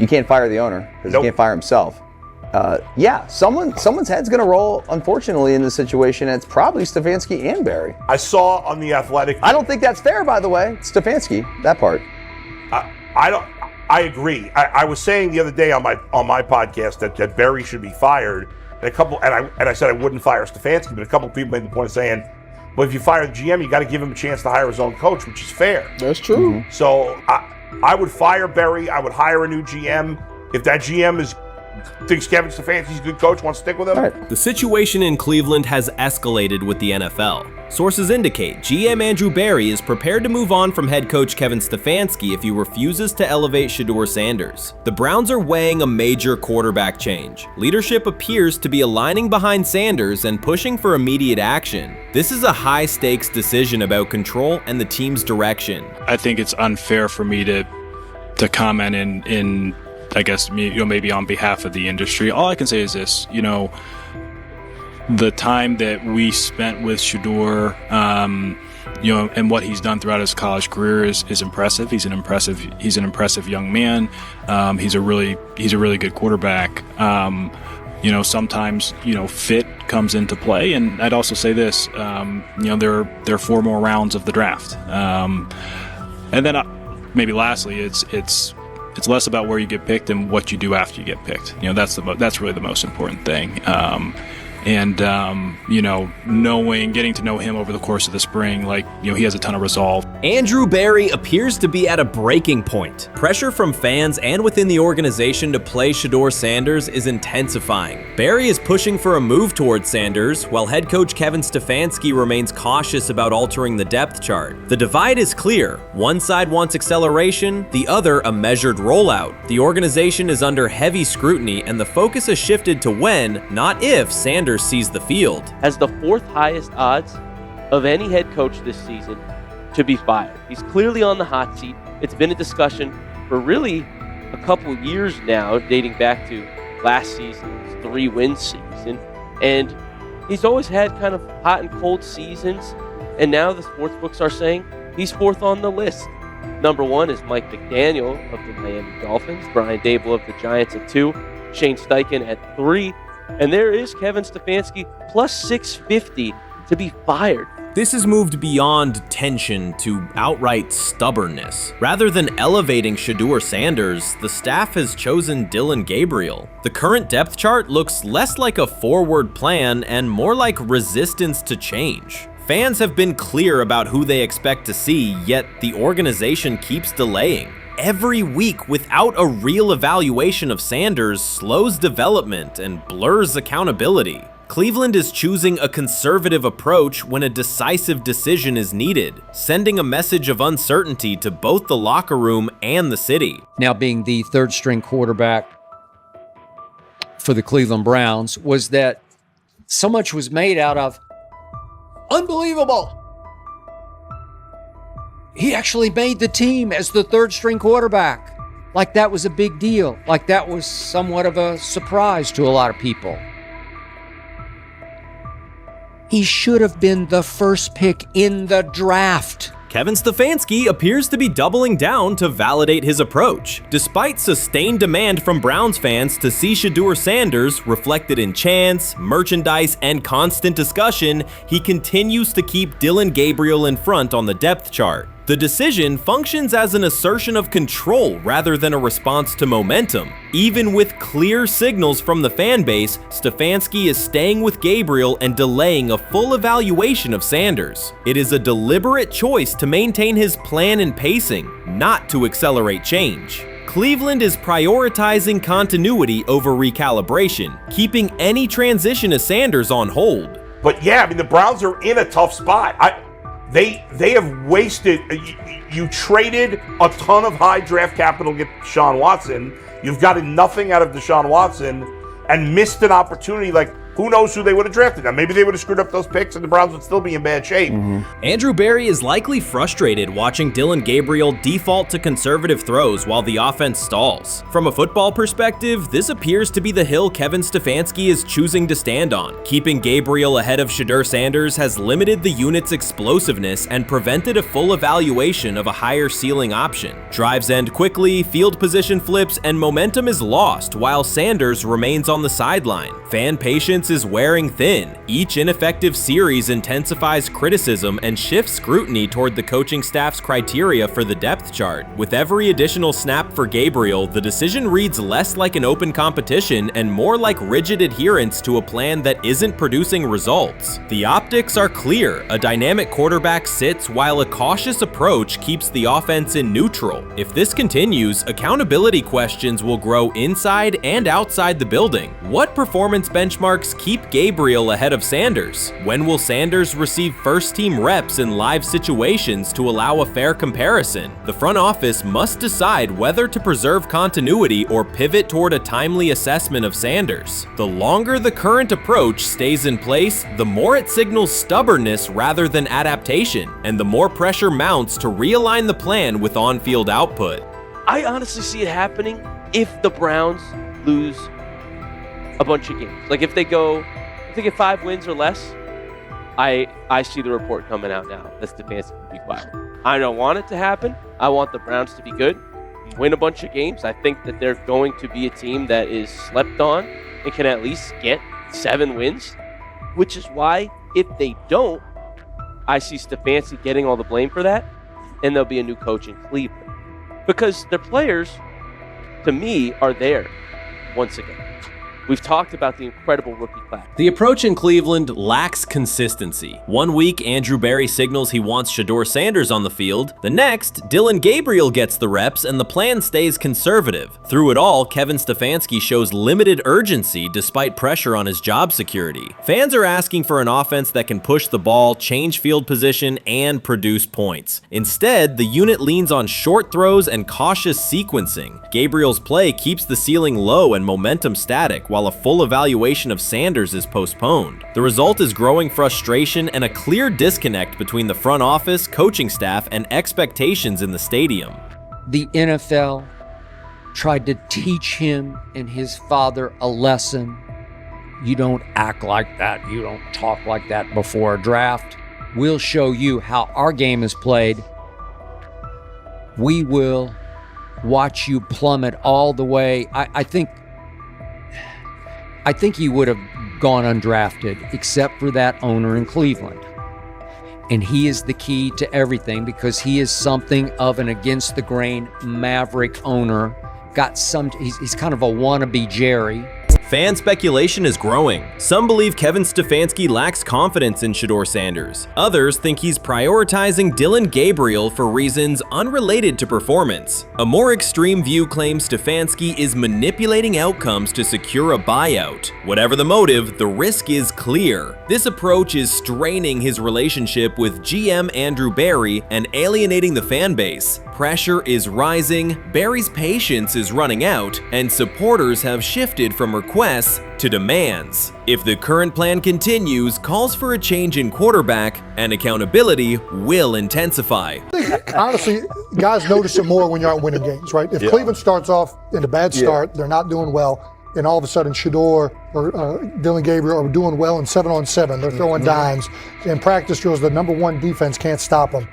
You can't fire the owner because Nope. he can't fire himself. Someone's head's going to roll, unfortunately, in this situation. And it's probably Stefanski and Barry. I saw on The Athletic. I don't think that's fair, by the way. Stefanski, that part. I agree. I was saying the other day on my podcast that Barry should be fired. And I said I wouldn't fire Stefanski, but a couple of people made the point of saying, well, if you fire the GM, you got to give him a chance to hire his own coach, which is fair. That's true. Mm-hmm. So I would fire Barry. I would hire a new GM. If that GM thinks Kevin Stefanski's a good coach, wants to stick with him. Right. The situation in Cleveland has escalated with the NFL. Sources indicate GM Andrew Barry is prepared to move on from head coach Kevin Stefanski if he refuses to elevate Shedeur Sanders. The Browns are weighing a major quarterback change. Leadership appears to be aligning behind Sanders and pushing for immediate action. This is a high-stakes decision about control and the team's direction. I think it's unfair for me to comment in I guess, maybe on behalf of the industry. All I can say is this, the time that we spent with Shedeur, and what he's done throughout his college career is impressive. He's an impressive young man. He's a really good quarterback. Sometimes, fit comes into play. And I'd also say this, there are 4 more rounds of the draft. And then maybe lastly, it's less about where you get picked and what you do after you get picked. That's really the most important thing. Getting to know him over the course of the spring, he has a ton of resolve. Andrew Barry appears to be at a breaking point. Pressure from fans and within the organization to play Shedeur Sanders is intensifying. Barry is pushing for a move towards Sanders, while head coach Kevin Stefanski remains cautious about altering the depth chart. The divide is clear. One side wants acceleration, the other a measured rollout. The organization is under heavy scrutiny, and the focus has shifted to when, not if, Sanders sees the field. Has the 4th highest odds of any head coach this season to be fired. He's clearly on the hot seat. It's been a discussion for really a couple of years now, dating back to last season's 3-win season. And he's always had kind of hot and cold seasons. And now the sports books are saying he's 4th on the list. Number 1 is Mike McDaniel of the Miami Dolphins, Brian Dable of the Giants at 2, Shane Steichen at 3, and there is Kevin Stefanski plus 650 to be fired. This has moved beyond tension to outright stubbornness. Rather than elevating Shedeur Sanders, the staff has chosen Dillon Gabriel. The current depth chart looks less like a forward plan and more like resistance to change. Fans have been clear about who they expect to see, yet the organization keeps delaying. Every week without a real evaluation of Sanders slows development and blurs accountability. Cleveland is choosing a conservative approach when a decisive decision is needed, sending a message of uncertainty to both the locker room and the city. Now being the 3rd-string quarterback for the Cleveland Browns, was that so much was made out of unbelievable. He actually made the team as the 3rd-string quarterback. Like that was a big deal. Like that was somewhat of a surprise to a lot of people. He should have been the first pick in the draft. Kevin Stefanski appears to be doubling down to validate his approach. Despite sustained demand from Browns fans to see Shedeur Sanders reflected in chants, merchandise, and constant discussion, he continues to keep Dillon Gabriel in front on the depth chart. The decision functions as an assertion of control rather than a response to momentum. Even with clear signals from the fan base, Stefanski is staying with Gabriel and delaying a full evaluation of Sanders. It is a deliberate choice to maintain his plan and pacing, not to accelerate change. Cleveland is prioritizing continuity over recalibration, keeping any transition to Sanders on hold. But yeah, I mean, the Browns are in a tough spot. They have wasted. You traded a ton of high draft capital to get Deshaun Watson. You've gotten nothing out of Deshaun Watson and missed an opportunity. Like, who knows who they would have drafted. Now, maybe they would have screwed up those picks and the Browns would still be in bad shape. Andrew Berry is likely frustrated watching Dillon Gabriel default to conservative throws while the offense stalls. From a football perspective, this appears to be the hill Kevin Stefanski is choosing to stand on. Keeping Gabriel ahead of Shedeur Sanders has limited the unit's explosiveness and prevented a full evaluation of a higher ceiling option. Drives end quickly, field position flips, and momentum is lost while Sanders remains on the sideline. Fan patience is wearing thin. Each ineffective series intensifies criticism and shifts scrutiny toward the coaching staff's criteria for the depth chart. With every additional snap for Gabriel, the decision reads less like an open competition and more like rigid adherence to a plan that isn't producing results. The optics are clear. A dynamic quarterback sits while a cautious approach keeps the offense in neutral. If this continues, accountability questions will grow inside and outside the building. What performance benchmarks keep Gabriel ahead of Sanders? When will Sanders receive first-team reps in live situations to allow a fair comparison? The front office must decide whether to preserve continuity or pivot toward a timely assessment of Sanders. The longer the current approach stays in place, the more it signals stubbornness rather than adaptation, and the more pressure mounts to realign the plan with on-field output. I honestly see it happening if the Browns lose a bunch of games. Like if they get 5 wins or less, I see the report coming out now that Stefanski will be fired. I don't want it to happen. I want the Browns to be good, win a bunch of games. I think that they're going to be a team that is slept on and can at least get 7 wins, which is why if they don't, I see Stefanski getting all the blame for that, and there'll be a new coach in Cleveland. Because their players, to me, are there once again. We've talked about the incredible rookie class. The approach in Cleveland lacks consistency. One week, Andrew Berry signals he wants Shedeur Sanders on the field. The next, Dillon Gabriel gets the reps and the plan stays conservative. Through it all, Kevin Stefanski shows limited urgency despite pressure on his job security. Fans are asking for an offense that can push the ball, change field position, and produce points. Instead, the unit leans on short throws and cautious sequencing. Gabriel's play keeps the ceiling low and momentum static, while a full evaluation of Sanders is postponed. The result is growing frustration and a clear disconnect between the front office, coaching staff, and expectations in the stadium. The NFL tried to teach him and his father a lesson. You don't act like that. You don't talk like that before a draft. We'll show you how our game is played. We will watch you plummet all the way. I think he would have gone undrafted except for that owner in Cleveland. And he is the key to everything because he is something of an against-the-grain maverick owner. He's kind of a wannabe Jerry. Fan speculation is growing. Some believe Kevin Stefanski lacks confidence in Shedeur Sanders. Others think he's prioritizing Dillon Gabriel for reasons unrelated to performance. A more extreme view claims Stefanski is manipulating outcomes to secure a buyout. Whatever the motive, the risk is clear. This approach is straining his relationship with GM Andrew Berry and alienating the fan base. Pressure is rising, Berry's patience is running out, and supporters have shifted from requests to demands. If the current plan continues, calls for a change in quarterback and accountability will intensify. Honestly, guys notice it more when you're out winning games, right? If Cleveland starts off in a bad start, they're not doing well, and all of a sudden Shedeur or Dillon Gabriel are doing well in 7-on-7. They're throwing dimes. In practice drills, the number one defense can't stop them.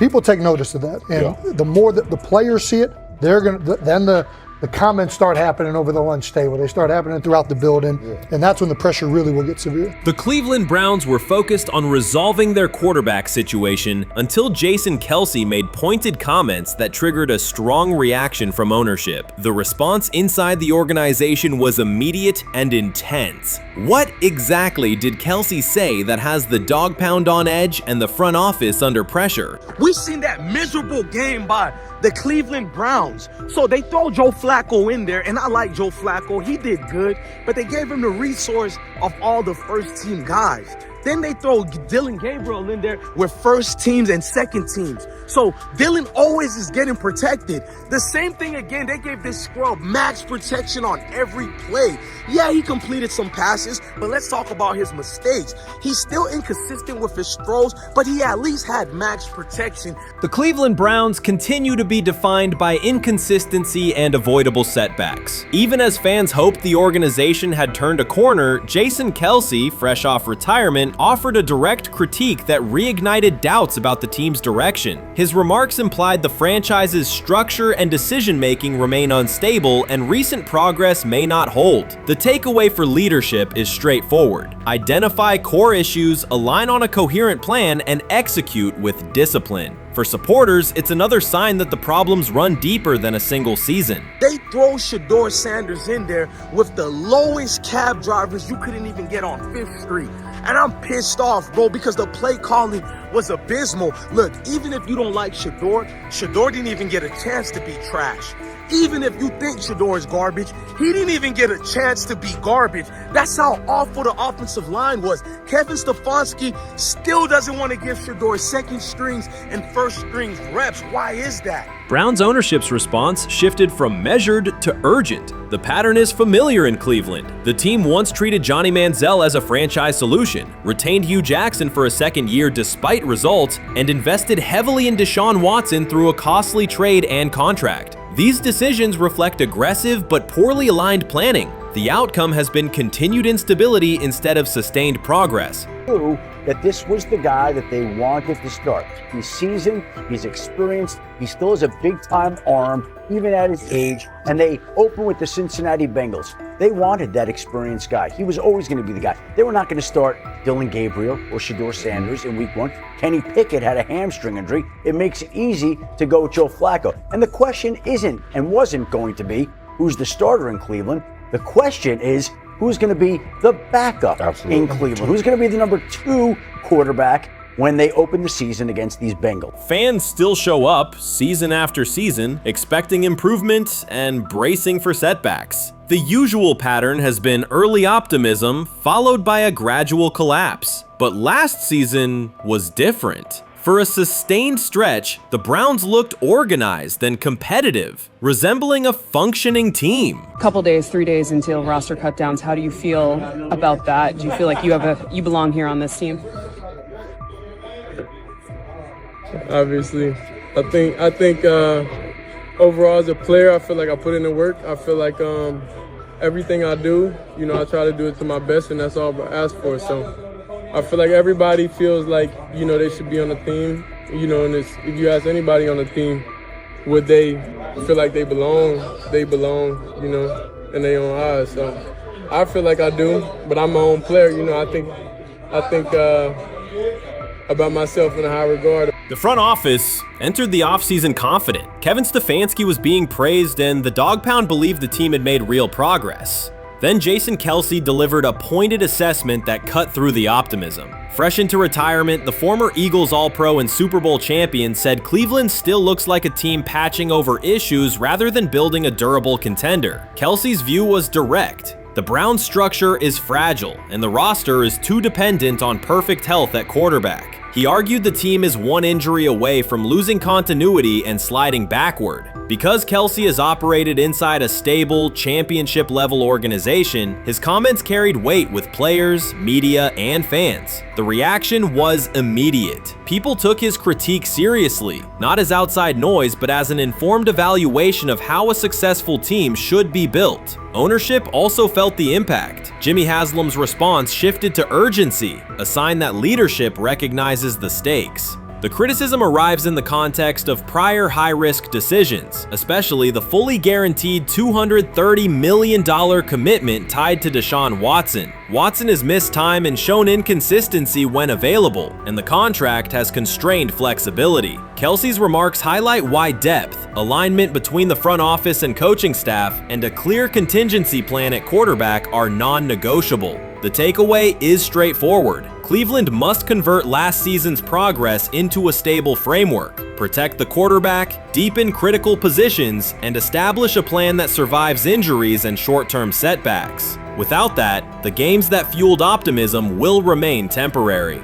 People take notice of that, and the more that the players see it, then the comments start happening over the lunch table. They start happening throughout the building, and that's when the pressure really will get severe. The Cleveland Browns were focused on resolving their quarterback situation until Jason Kelce made pointed comments that triggered a strong reaction from ownership. The response inside the organization was immediate and intense. What exactly did Kelce say that has the dog pound on edge and the front office under pressure? We've seen that miserable game by the Cleveland Browns. So they throw Joe Flacco in there, and I like Joe Flacco. He did good, but they gave him the resource of all the first-team guys. Then they throw Dylan Gabriel in there with first teams and second teams. So Dylan always is getting protected. The same thing again, they gave this scrub max protection on every play. Yeah, he completed some passes, but let's talk about his mistakes. He's still inconsistent with his throws, but he at least had max protection. The Cleveland Browns continue to be defined by inconsistency and avoidable setbacks. Even as fans hoped the organization had turned a corner, Jason Kelce, fresh off retirement, offered a direct critique that reignited doubts about the team's direction. His remarks implied the franchise's structure and decision-making remain unstable and recent progress may not hold. The takeaway for leadership is straightforward. Identify core issues, align on a coherent plan, and execute with discipline. For supporters, it's another sign that the problems run deeper than a single season. They throw Shedeur Sanders in there with the lowest cab drivers you couldn't even get on 5th Street. And I'm pissed off, bro, because the play calling was abysmal. Look, even if you don't like Shedeur didn't even get a chance to be trash. Even if you think Shedeur is garbage, he didn't even get a chance to be garbage. That's how awful the offensive line was. Kevin Stefanski still doesn't want to give Shedeur second strings and first strings reps. Why is that? Browns ownership's response shifted from measured to urgent. The pattern is familiar in Cleveland. The team once treated Johnny Manziel as a franchise solution, retained Hugh Jackson for a second year despite results, and invested heavily in Deshaun Watson through a costly trade and contract. These decisions reflect aggressive but poorly aligned planning. The outcome has been continued instability instead of sustained progress. That this was the guy that they wanted to start. He's seasoned, he's experienced, he still has a big-time arm, even at his age, and they open with the Cincinnati Bengals. They wanted that experienced guy. He was always going to be the guy. They were not going to start Dylan Gabriel or Shedeur Sanders in week 1. Kenny Pickett had a hamstring injury. It makes it easy to go with Joe Flacco. And the question isn't and wasn't going to be who's the starter in Cleveland. The question is, who's going to be the backup in Cleveland? Who's going to be the number 2 quarterback when they open the season against these Bengals? Fans still show up season after season, expecting improvement and bracing for setbacks. The usual pattern has been early optimism followed by a gradual collapse. But last season was different. For a sustained stretch, the Browns looked organized and competitive, resembling a functioning team. Couple days, 3 days until roster cutdowns, how do you feel about that? Do you feel like you belong here on this team? Obviously, I think overall as a player, I feel like I put in the work. I feel like everything I do, I try to do it to my best, and that's all I ask for. So I feel like everybody feels like, they should be on the team, and if you ask anybody on the team, would they feel like they belong, in their own eyes. So I feel like I do, but I'm my own player, I think about myself in a high regard. The front office entered the offseason confident. Kevin Stefanski was being praised and the Dog Pound believed the team had made real progress. Then Jason Kelce delivered a pointed assessment that cut through the optimism. Fresh into retirement, the former Eagles All-Pro and Super Bowl champion said Cleveland still looks like a team patching over issues rather than building a durable contender. Kelce's view was direct. The Browns' structure is fragile, and the roster is too dependent on perfect health at quarterback. He argued the team is one injury away from losing continuity and sliding backward. Because Kelce has operated inside a stable, championship-level organization, his comments carried weight with players, media, and fans. The reaction was immediate. People took his critique seriously, not as outside noise, but as an informed evaluation of how a successful team should be built. Ownership also felt the impact. Jimmy Haslam's response shifted to urgency, a sign that leadership recognizes the stakes. The criticism arrives in the context of prior high-risk decisions, especially the fully guaranteed $230 million commitment tied to Deshaun Watson. Watson has missed time and shown inconsistency when available, and the contract has constrained flexibility. Kelce's remarks highlight why depth, alignment between the front office and coaching staff, and a clear contingency plan at quarterback are non-negotiable. The takeaway is straightforward. Cleveland must convert last season's progress into a stable framework, protect the quarterback, deepen critical positions, and establish a plan that survives injuries and short-term setbacks. Without that, the games that fueled optimism will remain temporary.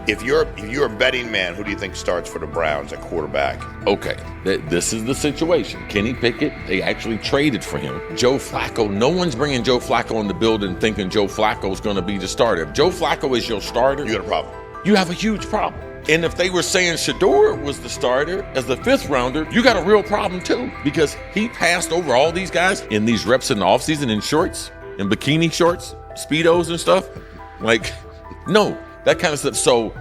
If you're a betting man, who do you think starts for the Browns at quarterback? Okay, this is the situation. Kenny Pickett, they actually traded for him. Joe Flacco, no one's bringing Joe Flacco in the building thinking Joe Flacco's going to be the starter. If Joe Flacco is your starter, You got a problem. you have a huge problem. And if they were saying Shedeur was the starter as the 5th rounder, you got a real problem too, because he passed over all these guys in these reps in the offseason in shorts, in bikini shorts, Speedos and stuff. Like, no, that kind of stuff. So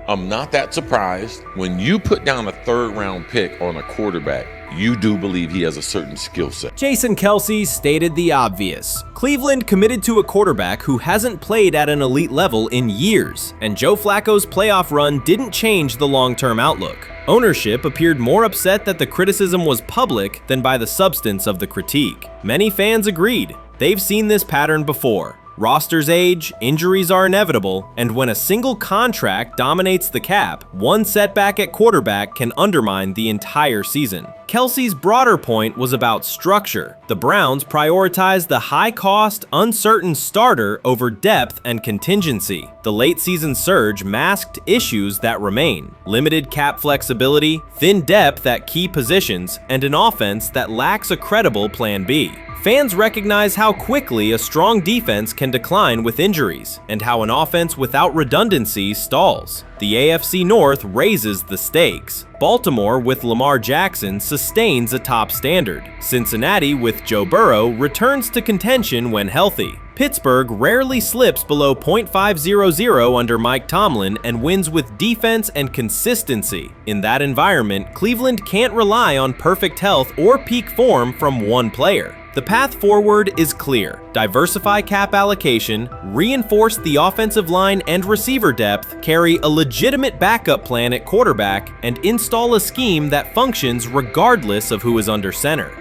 I'm not that surprised. When you put down a 3rd round pick on a quarterback, you do believe he has a certain skill set. Jason Kelce stated the obvious. Cleveland committed to a quarterback who hasn't played at an elite level in years, and Joe Flacco's playoff run didn't change the long-term outlook. Ownership appeared more upset that the criticism was public than by the substance of the critique. Many fans agreed. They've seen this pattern before. Rosters age, injuries are inevitable, and when a single contract dominates the cap, one setback at quarterback can undermine the entire season. Kelce's broader point was about structure. The Browns prioritized the high-cost, uncertain starter over depth and contingency. The late-season surge masked issues that remain: limited cap flexibility, thin depth at key positions, and an offense that lacks a credible Plan B. Fans recognize how quickly a strong defense can decline with injuries, and how an offense without redundancy stalls. The AFC North raises the stakes. Baltimore with Lamar Jackson sustains a top standard. Cincinnati with Joe Burrow returns to contention when healthy. Pittsburgh rarely slips below .500 under Mike Tomlin and wins with defense and consistency. In that environment, Cleveland can't rely on perfect health or peak form from one player. The path forward is clear. Diversify cap allocation, reinforce the offensive line and receiver depth, carry a legitimate backup plan at quarterback, and install a scheme that functions regardless of who is under center.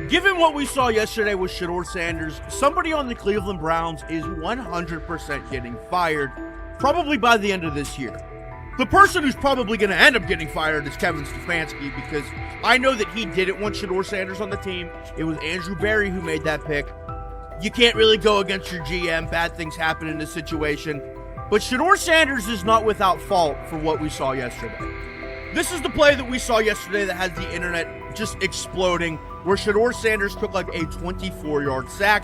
Given what we saw yesterday with Shedeur Sanders, somebody on the Cleveland Browns is 100% getting fired, probably by the end of this year. The person who's probably going to end up getting fired is Kevin Stefanski, because I know that he didn't want Shedeur Sanders on the team. It was Andrew Berry who made that pick. You can't really go against your GM. Bad things happen in this situation. But Shedeur Sanders is not without fault for what we saw yesterday. This is the play that we saw yesterday that has the internet just exploding, where Shedeur Sanders took like a 24-yard sack.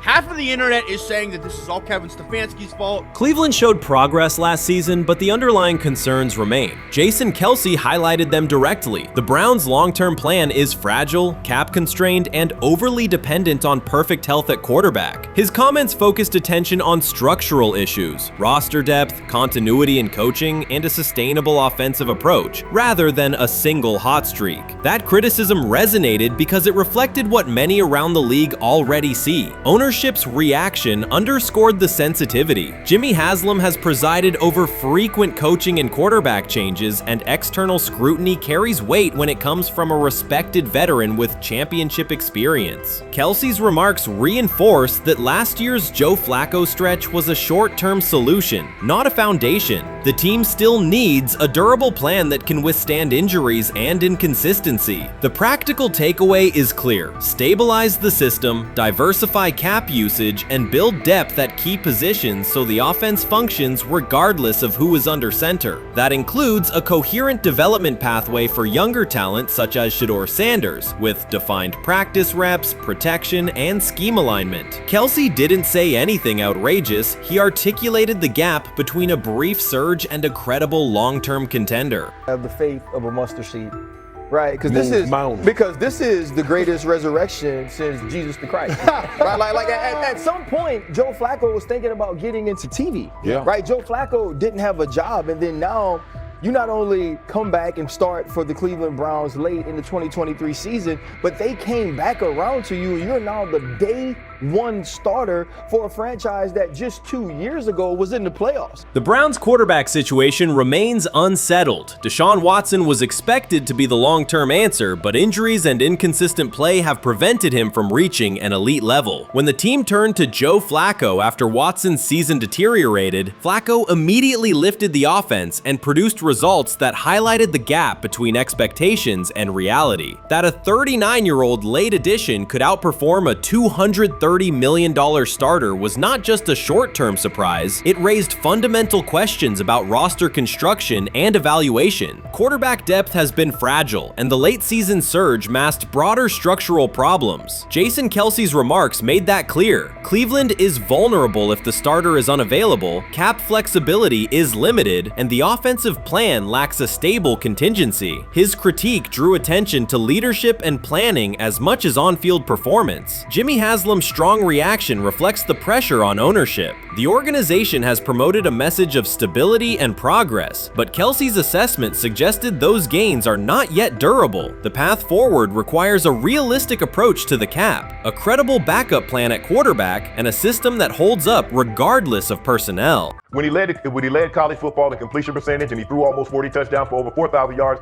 Half of the internet is saying that this is all Kevin Stefanski's fault. Cleveland showed progress last season, but the underlying concerns remain. Jason Kelce highlighted them directly. The Browns' long-term plan is fragile, cap-constrained, and overly dependent on perfect health at quarterback. His comments focused attention on structural issues, roster depth, continuity in coaching, and a sustainable offensive approach, rather than a single hot streak. That criticism resonated because it reflected what many around the league already see. Ownership's reaction underscored the sensitivity. Jimmy Haslam has presided over frequent coaching and quarterback changes, and external scrutiny carries weight when it comes from a respected veteran with championship experience. Kelce's remarks reinforce that last year's Joe Flacco stretch was a short-term solution, not a foundation. The team still needs a durable plan that can withstand injuries and inconsistency. The practical takeaway is clear: stabilize the system, diversify cap usage, and build depth at key positions so the offense functions regardless of who is under center. That includes a coherent development pathway for younger talent such as Shedeur Sanders, with defined practice reps, protection, and scheme alignment. Kelce didn't say anything outrageous. He articulated the gap between a brief surge and a credible long-term contender. I have the faith of a mustard seed. Right, because this is the greatest resurrection since Jesus the Christ. Right, like at some point, Joe Flacco was thinking about getting into TV. Yeah. Right, Joe Flacco didn't have a job, and then now you not only come back and start for the Cleveland Browns late in the 2023 season, but they came back around to you. You're now the day one starter for a franchise that just 2 years ago was in the playoffs. The Browns' quarterback situation remains unsettled. Deshaun Watson was expected to be the long-term answer, but injuries and inconsistent play have prevented him from reaching an elite level. When the team turned to Joe Flacco after Watson's season deteriorated, Flacco immediately lifted the offense and produced results that highlighted the gap between expectations and reality. That a 39-year-old late addition could outperform a $230 million starter was not just a short-term surprise, it raised fundamental questions about roster construction and evaluation. Quarterback depth has been fragile, and the late-season surge masked broader structural problems. Jason Kelce's remarks made that clear. Cleveland is vulnerable if the starter is unavailable, cap flexibility is limited, and the offensive plan lacks a stable contingency. His critique drew attention to leadership and planning as much as on-field performance. Jimmy Haslam's strong reaction reflects the pressure on ownership. The organization has promoted a message of stability and progress, but Kelce's assessment suggested those gains are not yet durable. The path forward requires a realistic approach to the cap, a credible backup plan at quarterback, and a system that holds up regardless of personnel. When he led college football in completion percentage and he threw almost 40 touchdowns for over 4,000 yards,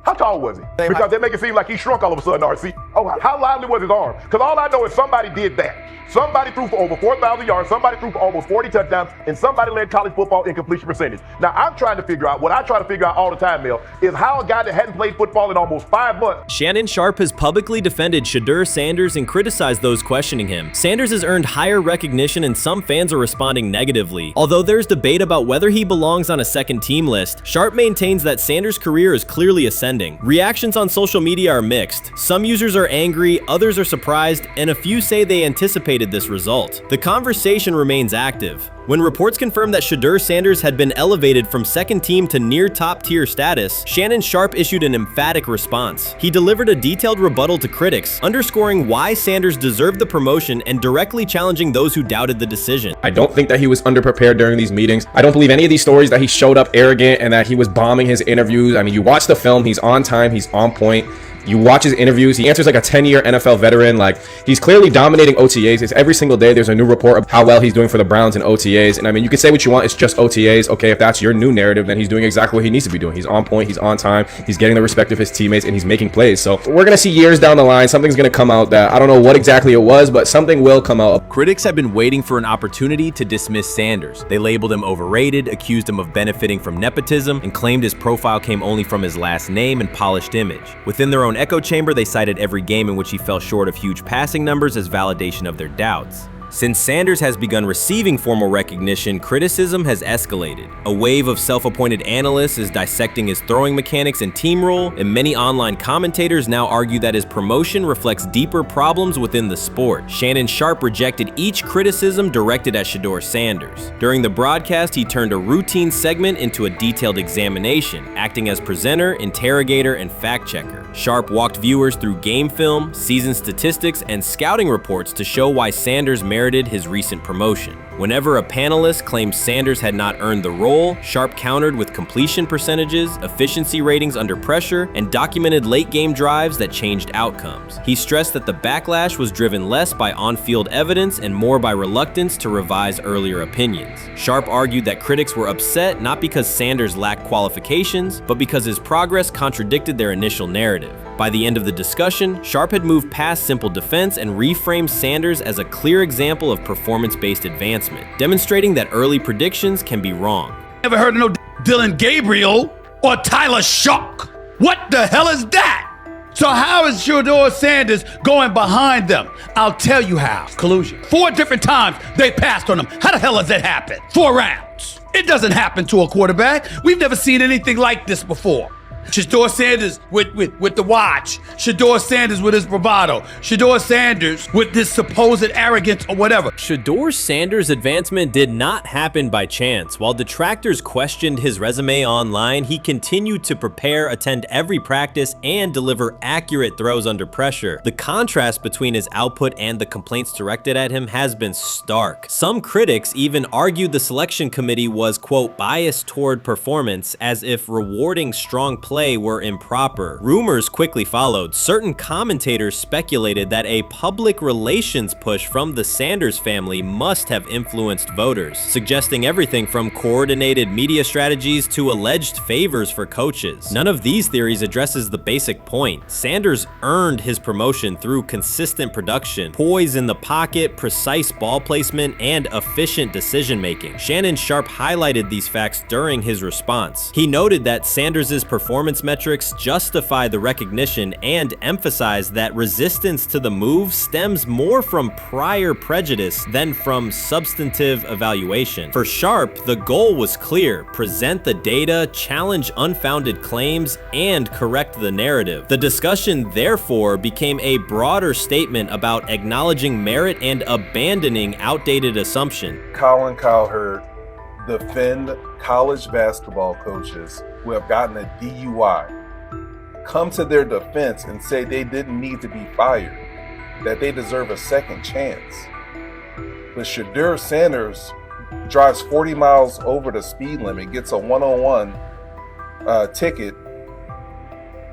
how tall was he? Because they make it seem like he shrunk all of a sudden, RC. Oh, how lively was his arm? Because all I know is somebody did that. Somebody threw for over 4,000 yards, somebody threw for almost 40 touchdowns, and somebody led college football in completion percentage. Now, I'm trying to figure out, what I try to figure out all the time, Mel, is how a guy that hadn't played football in almost 5 months. Shannon Sharpe has publicly defended Shedeur Sanders and criticized those questioning him. Sanders has earned higher recognition and some fans are responding negatively. Although there's debate about whether he belongs on a second team list, Sharpe maintains that Sanders' career is clearly ascending. Reactions on social media are mixed. Some users are angry, others are surprised, and a few say they anticipated this result. The conversation remains active. When reports confirmed that Shedeur Sanders had been elevated from second team to near top tier status, Shannon Sharpe issued an emphatic response. He delivered a detailed rebuttal to critics, underscoring why Sanders deserved the promotion and directly challenging those who doubted the decision. I don't think that he was underprepared during these meetings. I don't believe any of these stories that he showed up arrogant and that he was bombing his interviews. I mean, you watch the film, he's on time, he's on point. You watch his interviews, he answers like a 10-year NFL veteran. Like, he's clearly dominating OTAs. It's every single day there's a new report of how well he's doing for the Browns in OTAs. And I mean, you can say what you want, it's just OTAs. Okay, if that's your new narrative, then he's doing exactly what he needs to be doing. He's on point, he's on time, he's getting the respect of his teammates, and he's making plays. So we're gonna see years down the line, something's gonna come out that I don't know what exactly it was, but something will come out. Critics have been waiting for an opportunity to dismiss Sanders. They labeled him overrated, accused him of benefiting from nepotism, and claimed his profile came only from his last name and polished image. Within their own echo chamber, they cited every game in which he fell short of huge passing numbers as validation of their doubts. Since Sanders has begun receiving formal recognition, criticism has escalated. A wave of self-appointed analysts is dissecting his throwing mechanics and team role, and many online commentators now argue that his promotion reflects deeper problems within the sport. Shannon Sharpe rejected each criticism directed at Shedeur Sanders. During the broadcast, he turned a routine segment into a detailed examination, acting as presenter, interrogator, and fact-checker. Sharpe walked viewers through game film, season statistics, and scouting reports to show why Sanders merited his recent promotion. Whenever a panelist claimed Sanders had not earned the role, Sharpe countered with completion percentages, efficiency ratings under pressure, and documented late-game drives that changed outcomes. He stressed that the backlash was driven less by on-field evidence and more by reluctance to revise earlier opinions. Sharpe argued that critics were upset not because Sanders lacked qualifications, but because his progress contradicted their initial narrative. By the end of the discussion, Sharpe had moved past simple defense and reframed Sanders as a clear example of performance-based advancement, demonstrating that early predictions can be wrong. Never heard of no Dylan Gabriel or Tyler Shock. What the hell is that? So how is Shedeur Sanders going behind them? I'll tell you how. Collusion. 4 different times they passed on him. How the hell does that happen? 4 rounds. It doesn't happen to a quarterback. We've never seen anything like this before. Shedeur Sanders with the watch. Shedeur Sanders with his bravado. Shedeur Sanders with this supposed arrogance or whatever. Shedeur Sanders' advancement did not happen by chance. While detractors questioned his resume online, he continued to prepare, attend every practice, and deliver accurate throws under pressure. The contrast between his output and the complaints directed at him has been stark. Some critics even argued the selection committee was, quote, biased toward performance, as if rewarding strong play play were improper. Rumors quickly followed. Certain commentators speculated that a public relations push from the Sanders family must have influenced voters, suggesting everything from coordinated media strategies to alleged favors for coaches. None of these theories addresses the basic point. Sanders earned his promotion through consistent production, poise in the pocket, precise ball placement, and efficient decision-making. Shannon Sharpe highlighted these facts during his response. He noted that Sanders' performance metrics justify the recognition and emphasized that resistance to the move stems more from prior prejudice than from substantive evaluation. For Sharpe, the goal was clear: present the data, challenge unfounded claims, and correct the narrative. The discussion, therefore, became a broader statement about acknowledging merit and abandoning outdated assumption. Colin Cowherd defend college basketball coaches who have gotten a DUI, come to their defense and say they didn't need to be fired, that they deserve a second chance. But Shedeur Sanders drives 40 miles over the speed limit, gets a one-on-one ticket,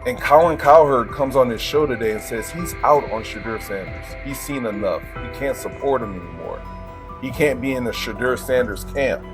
and Colin Cowherd comes on his show today and says he's out on Shedeur Sanders. He's seen enough. He can't support him anymore. He can't be in the Shedeur Sanders camp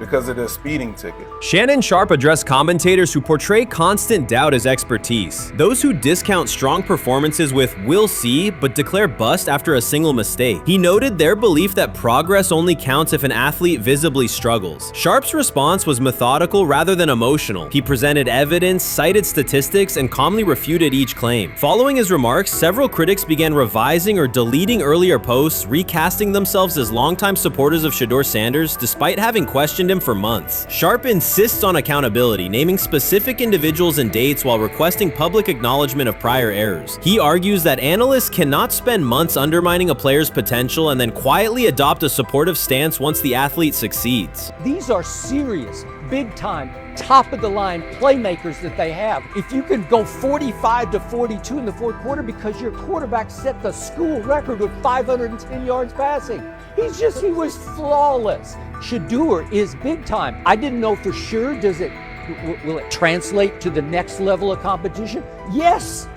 because of this speeding ticket. Shannon Sharpe addressed commentators who portray constant doubt as expertise. Those who discount strong performances with "we'll see" but declare bust after a single mistake. He noted their belief that progress only counts if an athlete visibly struggles. Sharpe's response was methodical rather than emotional. He presented evidence, cited statistics, and calmly refuted each claim. Following his remarks, several critics began revising or deleting earlier posts, recasting themselves as longtime supporters of Shedeur Sanders despite having questioned him for months. Sharpe insists on accountability, naming specific individuals and dates while requesting public acknowledgement of prior errors. He argues that analysts cannot spend months undermining a player's potential and then quietly adopt a supportive stance once the athlete succeeds. These are serious, big-time, top-of-the-line playmakers that they have. If you can go 45 to 42 in the fourth quarter because your quarterback set the school record with 510 yards passing. He was flawless. Shedeur is big time. I didn't know for sure, will it translate to the next level of competition? Yes,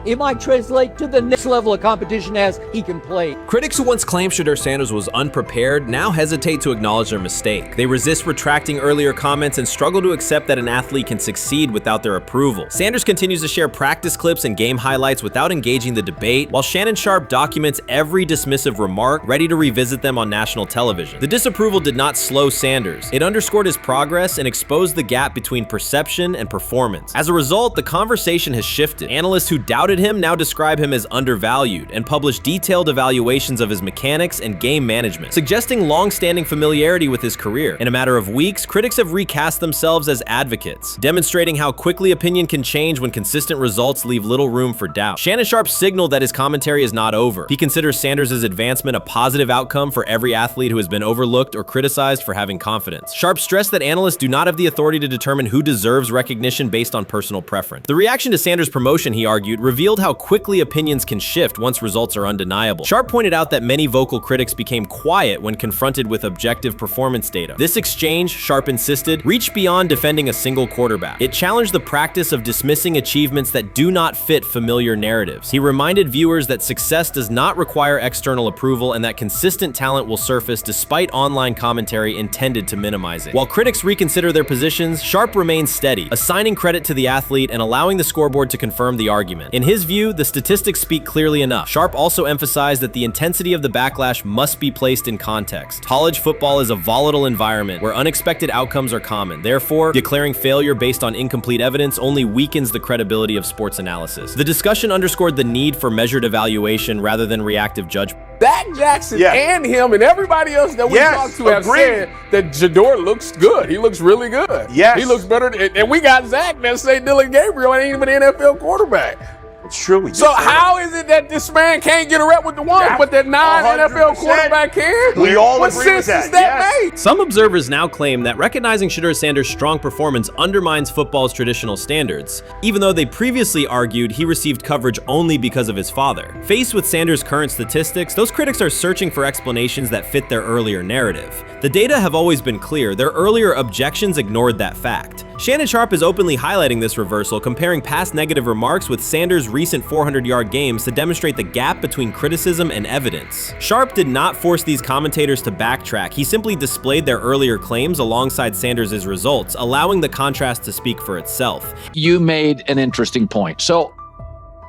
it might translate to the next level of competition as he can play. Critics who once claimed Shedeur Sanders was unprepared now hesitate to acknowledge their mistake. They resist retracting earlier comments and struggle to accept that an athlete can succeed without their approval. Sanders continues to share practice clips and game highlights without engaging the debate, while Shannon Sharpe documents every dismissive remark, ready to revisit them on national television. The disapproval did not slow Sanders. It underscored his progress and exposed the gap between perception and performance. As a result, the conversation has shifted. Analysts who doubted him now describe him as undervalued and publish detailed evaluations of his mechanics and game management, suggesting long-standing familiarity with his career. In a matter of weeks, critics have recast themselves as advocates, demonstrating how quickly opinion can change when consistent results leave little room for doubt. Shannon Sharpe signaled that his commentary is not over. He considers Sanders' advancement a positive outcome for every athlete who has been overlooked or criticized for having confidence. Sharpe stressed that analysts do not have the authority to determine who deserves recognition based on personal preference. The reaction to Sanders' promotion, he argued, revealed how quickly opinions can shift once results are undeniable. Sharpe pointed out that many vocal critics became quiet when confronted with objective performance data. This exchange, Sharpe insisted, reached beyond defending a single quarterback. It challenged the practice of dismissing achievements that do not fit familiar narratives. He reminded viewers that success does not require external approval and that consistent talent will surface despite online commentary intended to minimize it. While critics reconsider their positions, Sharpe remains steady, assigning credit to the athlete and allowing the scoreboard to confirm the argument. In his view, the statistics speak clearly enough. Sharpe also emphasized that the intensity of the backlash must be placed in context. College football is a volatile environment where unexpected outcomes are common. Therefore, declaring failure based on incomplete evidence only weakens the credibility of sports analysis. The discussion underscored the need for measured evaluation rather than reactive judgment. Dak Jackson and him and everybody else that we talked to have said that Shedeur looks good. He looks really good. Yes. He looks better. And we got Zach that say Dylan Gabriel ain't even an NFL quarterback. It's true. So how is it that this man can't get a rep with the ones, but that non-NFL quarterback can? We all what agree with sense that. does that make? Some observers now claim that recognizing Shedeur Sanders' strong performance undermines football's traditional standards, even though they previously argued he received coverage only because of his father. Faced with Sanders' current statistics, those critics are searching for explanations that fit their earlier narrative. The data have always been clear. Their earlier objections ignored that fact. Shannon Sharpe is openly highlighting this reversal, comparing past negative remarks with Sanders' recent 400-yard games to demonstrate the gap between criticism and evidence. Sharpe did not force these commentators to backtrack. He simply displayed their earlier claims alongside Sanders' results, allowing the contrast to speak for itself. You made an interesting point. So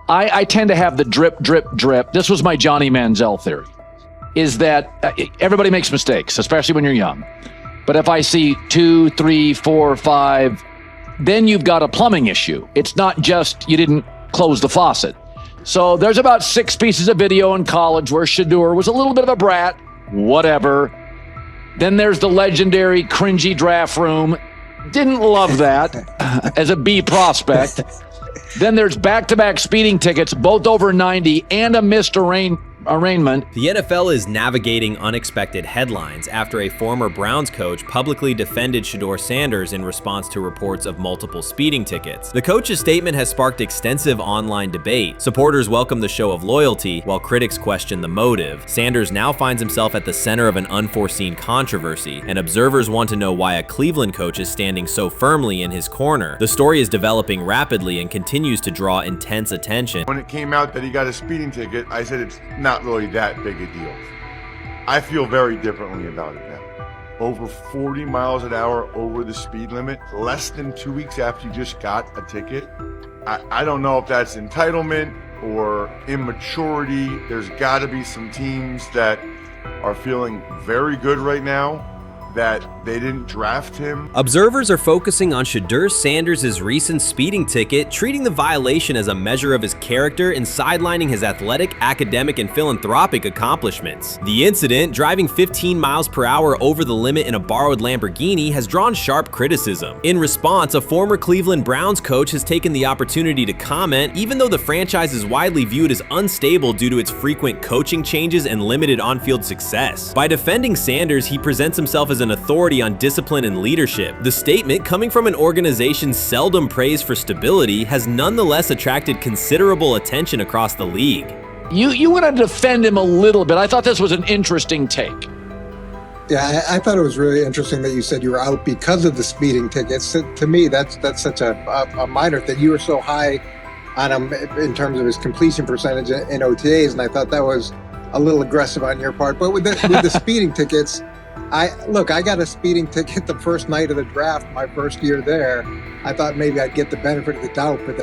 I tend to have the drip, drip, drip. This was my Johnny Manziel theory, is that everybody makes mistakes, especially when you're young. But if I see 2, 3, 4, 5, then you've got a plumbing issue. It's not just you didn't close the faucet. So there's about 6 pieces of video in college where Shedeur was a little bit of a brat, whatever. Then there's the legendary cringy draft room. Didn't love that as a B prospect. Then there's back-to-back speeding tickets, both over 90, and a missed arraignment. The NFL is navigating unexpected headlines after a former Browns coach publicly defended Shedeur Sanders in response to reports of multiple speeding tickets. The coach's statement has sparked extensive online debate. Supporters welcome the show of loyalty, while critics question the motive. Sanders now finds himself at the center of an unforeseen controversy, and observers want to know why a Cleveland coach is standing so firmly in his corner. The story is developing rapidly and continues to draw intense attention. When it came out that he got a speeding ticket, I said it's not really that big a deal. I feel very differently about it now. Over 40 miles an hour over the speed limit, less than 2 weeks after you just got a ticket. I don't know if that's entitlement or immaturity. There's got to be some teams that are feeling very good right now that they didn't draft him. Observers are focusing on Shedeur Sanders' recent speeding ticket, treating the violation as a measure of his character and sidelining his athletic, academic, and philanthropic accomplishments. The incident, driving 15 miles per hour over the limit in a borrowed Lamborghini, has drawn sharp criticism. In response, a former Cleveland Browns coach has taken the opportunity to comment, even though the franchise is widely viewed as unstable due to its frequent coaching changes and limited on-field success. By defending Sanders, he presents himself as an authority on discipline and leadership. The statement, coming from an organization seldom praised for stability, has nonetheless attracted considerable attention across the league. You want to defend him a little bit. I thought this was an interesting take. Yeah, I thought it was really interesting that you said you were out because of the speeding tickets. To me, that's such a minor thing. You were so high on him in terms of his completion percentage in OTAs, and I thought that was a little aggressive on your part. But with the speeding tickets, I got a speeding ticket the first night of the draft, my first year there. I thought maybe I'd get the benefit of the doubt, but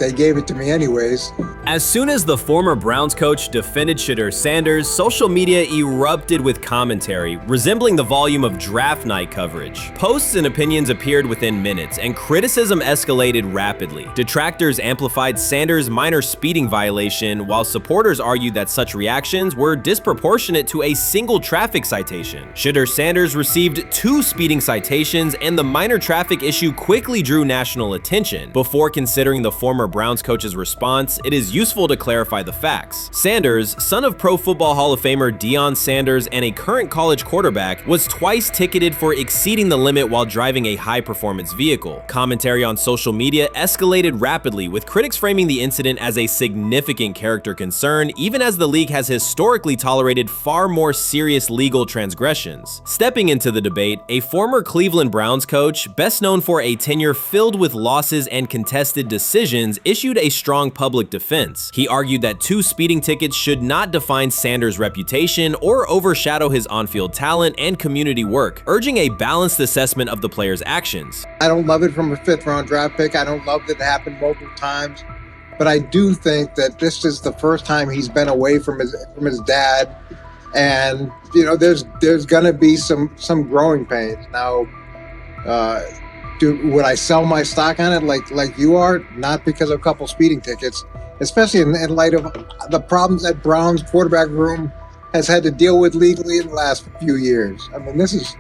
they gave it to me anyways. As soon as the former Browns coach defended Shedeur Sanders, social media erupted with commentary, resembling the volume of draft night coverage. Posts and opinions appeared within minutes, and criticism escalated rapidly. Detractors amplified Sanders' minor speeding violation, while supporters argued that such reactions were disproportionate to a single traffic citation. Shedeur Sanders received 2 speeding citations, and the minor traffic issue quickly drew national attention. Before considering the former Browns coach's response, it is useful to clarify the facts. Sanders, son of Pro Football Hall of Famer Deion Sanders and a current college quarterback, was twice ticketed for exceeding the limit while driving a high-performance vehicle. Commentary on social media escalated rapidly, with critics framing the incident as a significant character concern, even as the league has historically tolerated far more serious legal transgressions. Stepping into the debate, a former Cleveland Browns coach, best known for a tenure filled with losses and contested decisions, issued a strong public defense. He argued that 2 speeding tickets should not define Sanders' reputation or overshadow his on-field talent and community work, urging a balanced assessment of the player's actions. I don't love it from a 5th-round draft pick. I don't love that it happened multiple times, but I do think that this is the first time he's been away from his dad, and there's gonna be some growing pains now. Would I sell my stock on it like you are? Not because of a couple speeding tickets, especially in light of the problems that Brown's quarterback room has had to deal with legally in the last few years. I mean, this is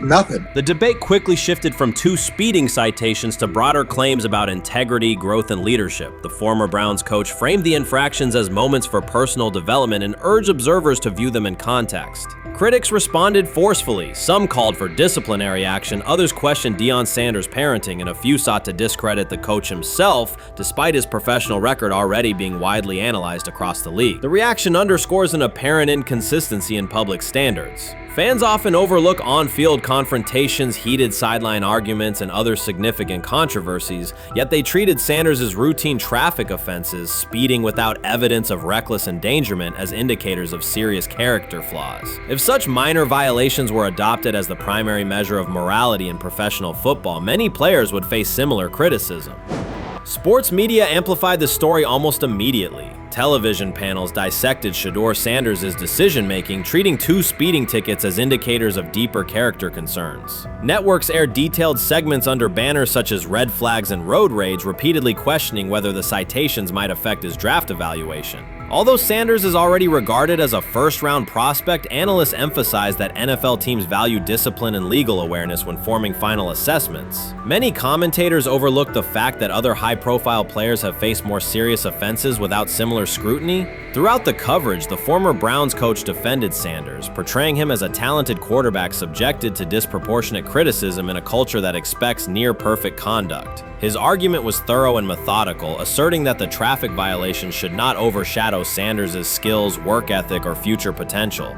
nothing. The debate quickly shifted from 2 speeding citations to broader claims about integrity, growth, and leadership. The former Browns coach framed the infractions as moments for personal development and urged observers to view them in context. Critics responded forcefully. Some called for disciplinary action, others questioned Deion Sanders' parenting, and a few sought to discredit the coach himself, despite his professional record already being widely analyzed across the league. The reaction underscores an apparent inconsistency in public standards. Fans often overlook on-field confrontations, heated sideline arguments, and other significant controversies, yet they treated Sanders' routine traffic offenses, speeding without evidence of reckless endangerment, as indicators of serious character flaws. If such minor violations were adopted as the primary measure of morality in professional football, many players would face similar criticism. Sports media amplified the story almost immediately. Television panels dissected Shedeur Sanders' decision-making, treating 2 speeding tickets as indicators of deeper character concerns. Networks aired detailed segments under banners such as red flags and road rage, repeatedly questioning whether the citations might affect his draft evaluation. Although Sanders is already regarded as a first-round prospect, analysts emphasize that NFL teams value discipline and legal awareness when forming final assessments. Many commentators overlook the fact that other high-profile players have faced more serious offenses without similar scrutiny. Throughout the coverage, the former Browns coach defended Sanders, portraying him as a talented quarterback subjected to disproportionate criticism in a culture that expects near-perfect conduct. His argument was thorough and methodical, asserting that the traffic violations should not overshadow Sanders' skills, work ethic, or future potential.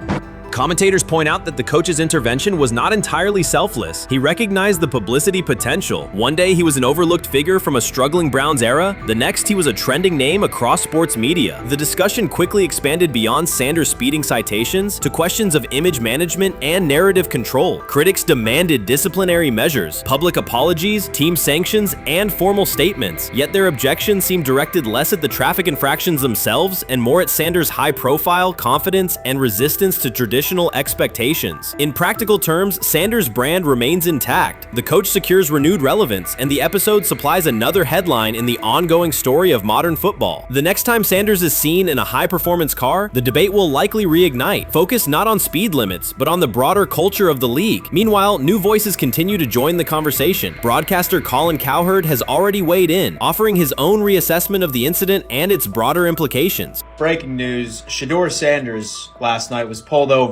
Commentators point out that the coach's intervention was not entirely selfless. He recognized the publicity potential. One day he was an overlooked figure from a struggling Browns era, the next he was a trending name across sports media. The discussion quickly expanded beyond Sanders' speeding citations to questions of image management and narrative control. Critics demanded disciplinary measures, public apologies, team sanctions, and formal statements, yet their objections seemed directed less at the traffic infractions themselves and more at Sanders' high profile, confidence, and resistance to traditional expectations. In practical terms, Sanders' brand remains intact. The coach secures renewed relevance, and the episode supplies another headline in the ongoing story of modern football. The next time Sanders is seen in a high-performance car, the debate will likely reignite, focused not on speed limits, but on the broader culture of the league. Meanwhile, new voices continue to join the conversation. Broadcaster Colin Cowherd has already weighed in, offering his own reassessment of the incident and its broader implications. Breaking news, Shedeur Sanders last night was pulled over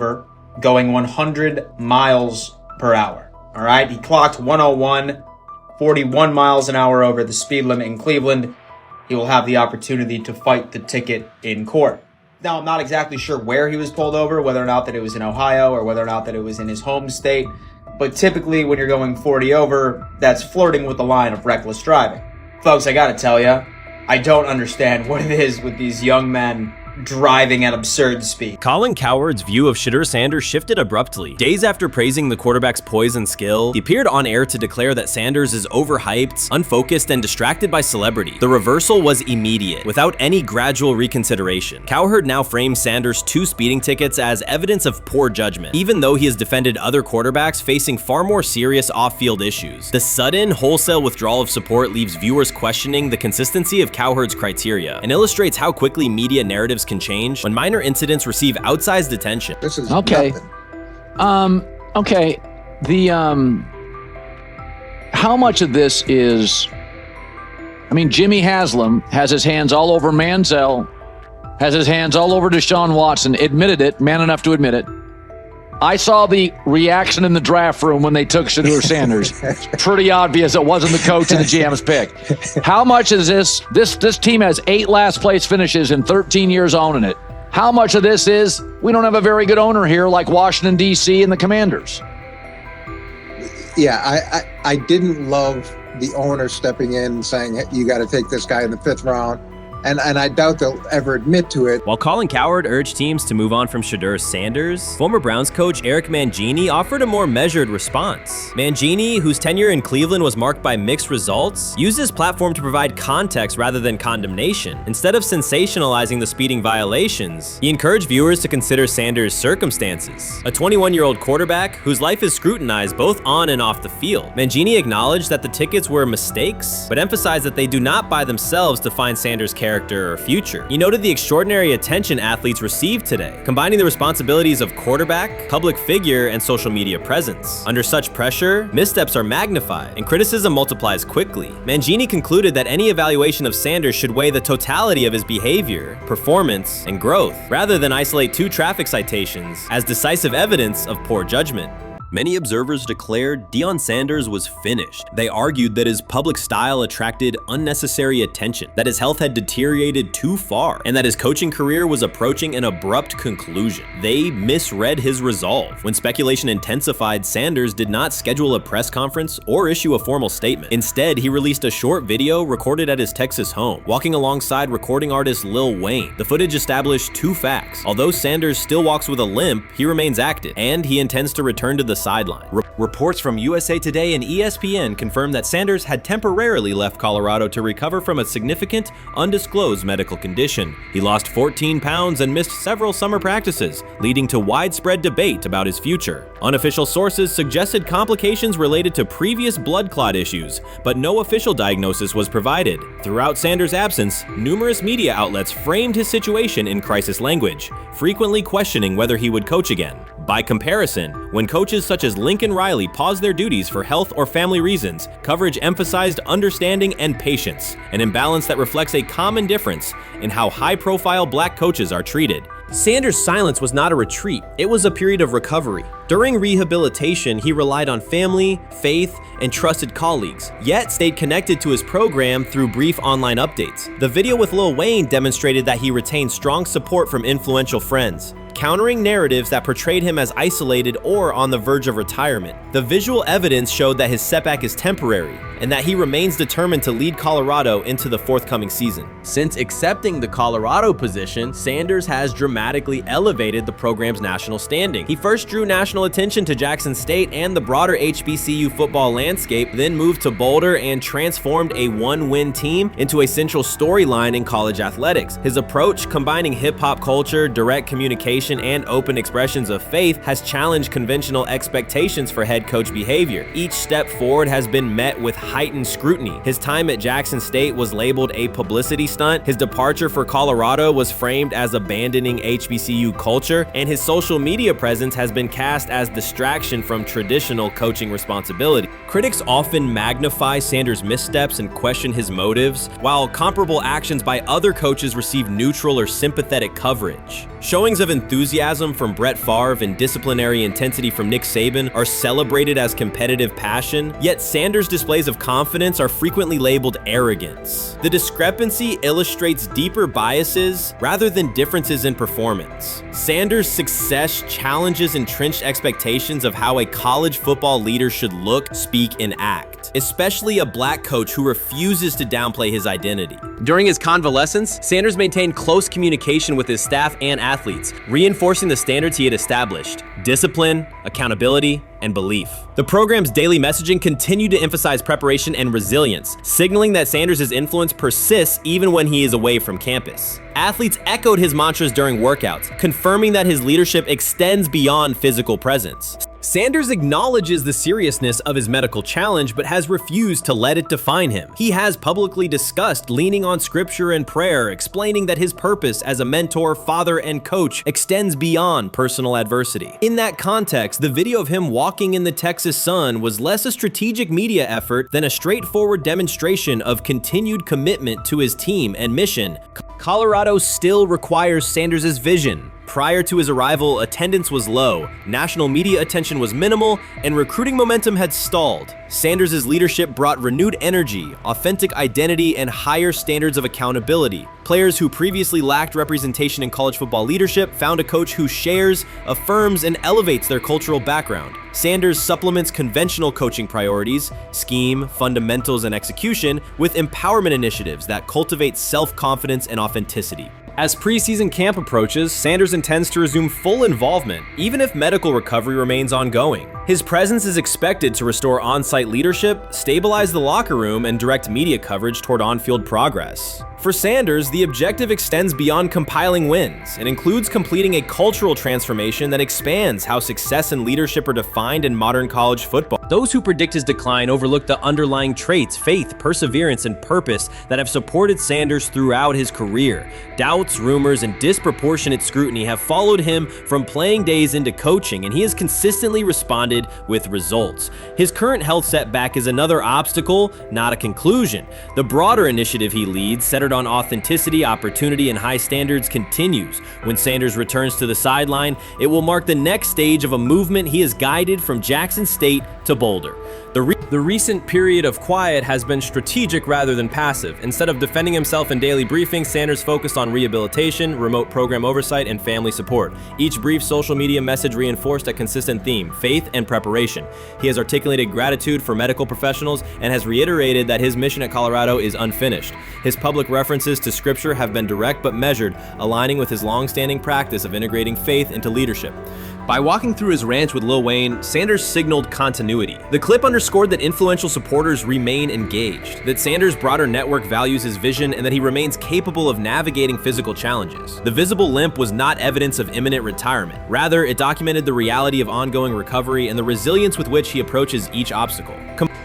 going 100 miles per hour. All right, he clocked 101, 41 miles an hour over the speed limit in Cleveland. He will have the opportunity to fight the ticket in court. Now, I'm not exactly sure where he was pulled over, whether or not that it was in Ohio or whether or not that it was in his home state. But typically when you're going 40 over, that's flirting with the line of reckless driving. Folks, I gotta tell you, I don't understand what it is with these young men driving at absurd speed. Colin Cowherd's view of Shedeur Sanders shifted abruptly. Days after praising the quarterback's poise and skill, he appeared on air to declare that Sanders is overhyped, unfocused, and distracted by celebrity. The reversal was immediate, without any gradual reconsideration. Cowherd now frames Sanders' 2 speeding tickets as evidence of poor judgment, even though he has defended other quarterbacks facing far more serious off-field issues. The sudden, wholesale withdrawal of support leaves viewers questioning the consistency of Cowherd's criteria and illustrates how quickly media narratives can change when minor incidents receive outsized attention. This is okay. Okay. How much of this is? I mean, Jimmy Haslam has his hands all over Manziel, has his hands all over Deshaun Watson. Admitted it, man enough to admit it. I saw the reaction in the draft room when they took Shedeur Sanders. Pretty obvious it wasn't the coach and the GM's pick. How much is this? This team has 8 last place finishes in 13 years owning it. How much of this is we don't have a very good owner here like Washington, D.C. and the Commanders? Yeah, I didn't love the owner stepping in and saying, hey, you got to take this guy in the 5th round. And I doubt they'll ever admit to it. While Colin Cowherd urged teams to move on from Shedeur Sanders, former Browns coach Eric Mangini offered a more measured response. Mangini, whose tenure in Cleveland was marked by mixed results, used his platform to provide context rather than condemnation. Instead of sensationalizing the speeding violations, he encouraged viewers to consider Sanders' circumstances. A 21-year-old quarterback whose life is scrutinized both on and off the field. Mangini acknowledged that the tickets were mistakes, but emphasized that they do not by themselves define Sanders' character or future. He noted the extraordinary attention athletes receive today, combining the responsibilities of quarterback, public figure, and social media presence. Under such pressure, missteps are magnified, and criticism multiplies quickly. Mangini concluded that any evaluation of Sanders should weigh the totality of his behavior, performance, and growth, rather than isolate 2 traffic citations as decisive evidence of poor judgment. Many observers declared Deion Sanders was finished. They argued that his public style attracted unnecessary attention, that his health had deteriorated too far, and that his coaching career was approaching an abrupt conclusion. They misread his resolve. When speculation intensified, Sanders did not schedule a press conference or issue a formal statement. Instead, he released a short video recorded at his Texas home, walking alongside recording artist Lil Wayne. The footage established two facts. Although Sanders still walks with a limp, he remains active, and he intends to return to the sideline. Reports from USA Today and ESPN confirm that Sanders had temporarily left Colorado to recover from a significant, undisclosed medical condition. He lost 14 pounds and missed several summer practices, leading to widespread debate about his future. Unofficial sources suggested complications related to previous blood clot issues, but no official diagnosis was provided. Throughout Sanders' absence, numerous media outlets framed his situation in crisis language, frequently questioning whether he would coach again. By comparison, when coaches such as Lincoln Riley paused their duties for health or family reasons, coverage emphasized understanding and patience, an imbalance that reflects a common difference in how high-profile black coaches are treated. Sanders' silence was not a retreat, it was a period of recovery. During rehabilitation, he relied on family, faith, and trusted colleagues, yet stayed connected to his program through brief online updates. The video with Lil Wayne demonstrated that he retained strong support from influential friends, countering narratives that portrayed him as isolated or on the verge of retirement. The visual evidence showed that his setback is temporary, and that he remains determined to lead Colorado into the forthcoming season. Since accepting the Colorado position, Sanders has dramatically elevated the program's national standing. He first drew national attention to Jackson State and the broader HBCU football landscape, then moved to Boulder and transformed a one-win team into a central storyline in college athletics. His approach, combining hip-hop culture, direct communication, and open expressions of faith, has challenged conventional expectations for head coach behavior. Each step forward has been met with heightened scrutiny. His time at Jackson State was labeled a publicity stunt, his departure for Colorado was framed as abandoning HBCU culture, and his social media presence has been cast as distraction from traditional coaching responsibility. Critics often magnify Sanders' missteps and question his motives, while comparable actions by other coaches receive neutral or sympathetic coverage. Showings of enthusiasm from Brett Favre and disciplinary intensity from Nick Saban are celebrated as competitive passion, yet Sanders' displays of confidence are frequently labeled arrogance. The discrepancy illustrates deeper biases rather than differences in performance. Sanders' success challenges entrenched expectations of how a college football leader should look, speak, and act, especially a black coach who refuses to downplay his identity. During his convalescence, Sanders maintained close communication with his staff and athletes, reinforcing the standards he had established: discipline, accountability, and belief. The program's daily messaging continued to emphasize preparation and resilience, signaling that Sanders' influence persists even when he is away from campus. Athletes echoed his mantras during workouts, confirming that his leadership extends beyond physical presence. Sanders acknowledges the seriousness of his medical challenge, but has refused to let it define him. He has publicly discussed leaning on scripture and prayer, explaining that his purpose as a mentor, father, and coach extends beyond personal adversity. In that context, the video of him walking in the Texas sun was less a strategic media effort than a straightforward demonstration of continued commitment to his team and mission. Colorado still requires Sanders' vision. Prior to his arrival, attendance was low, national media attention was minimal, and recruiting momentum had stalled. Sanders' leadership brought renewed energy, authentic identity, and higher standards of accountability. Players who previously lacked representation in college football leadership found a coach who shares, affirms, and elevates their cultural background. Sanders supplements conventional coaching priorities, scheme, fundamentals, and execution with empowerment initiatives that cultivate self-confidence and authenticity. As preseason camp approaches, Sanders intends to resume full involvement, even if medical recovery remains ongoing. His presence is expected to restore on-site leadership, stabilize the locker room, and direct media coverage toward on-field progress. For Sanders, the objective extends beyond compiling wins. It includes completing a cultural transformation that expands how success and leadership are defined in modern college football. Those who predict his decline overlook the underlying traits, faith, perseverance, and purpose that have supported Sanders throughout his career. Doubts, rumors, and disproportionate scrutiny have followed him from playing days into coaching, and he has consistently responded rewarded with results. His current health setback is another obstacle, not a conclusion. The broader initiative he leads, centered on authenticity, opportunity, and high standards, continues. When Sanders returns to the sideline, it will mark the next stage of a movement he has guided from Jackson State to Boulder. The recent period of quiet has been strategic rather than passive. Instead of defending himself in daily briefings, Sanders focused on rehabilitation, remote program oversight, and family support. Each brief social media message reinforced a consistent theme: faith and preparation. He has articulated gratitude for medical professionals and has reiterated that his mission at Colorado is unfinished. His public references to scripture have been direct but measured, aligning with his long-standing practice of integrating faith into leadership. By walking through his ranch with Lil Wayne, Sanders signaled continuity. The clip underscored that influential supporters remain engaged, that Sanders' broader network values his vision, and that he remains capable of navigating physical challenges. The visible limp was not evidence of imminent retirement. Rather, it documented the reality of ongoing recovery and the resilience with which he approaches each obstacle.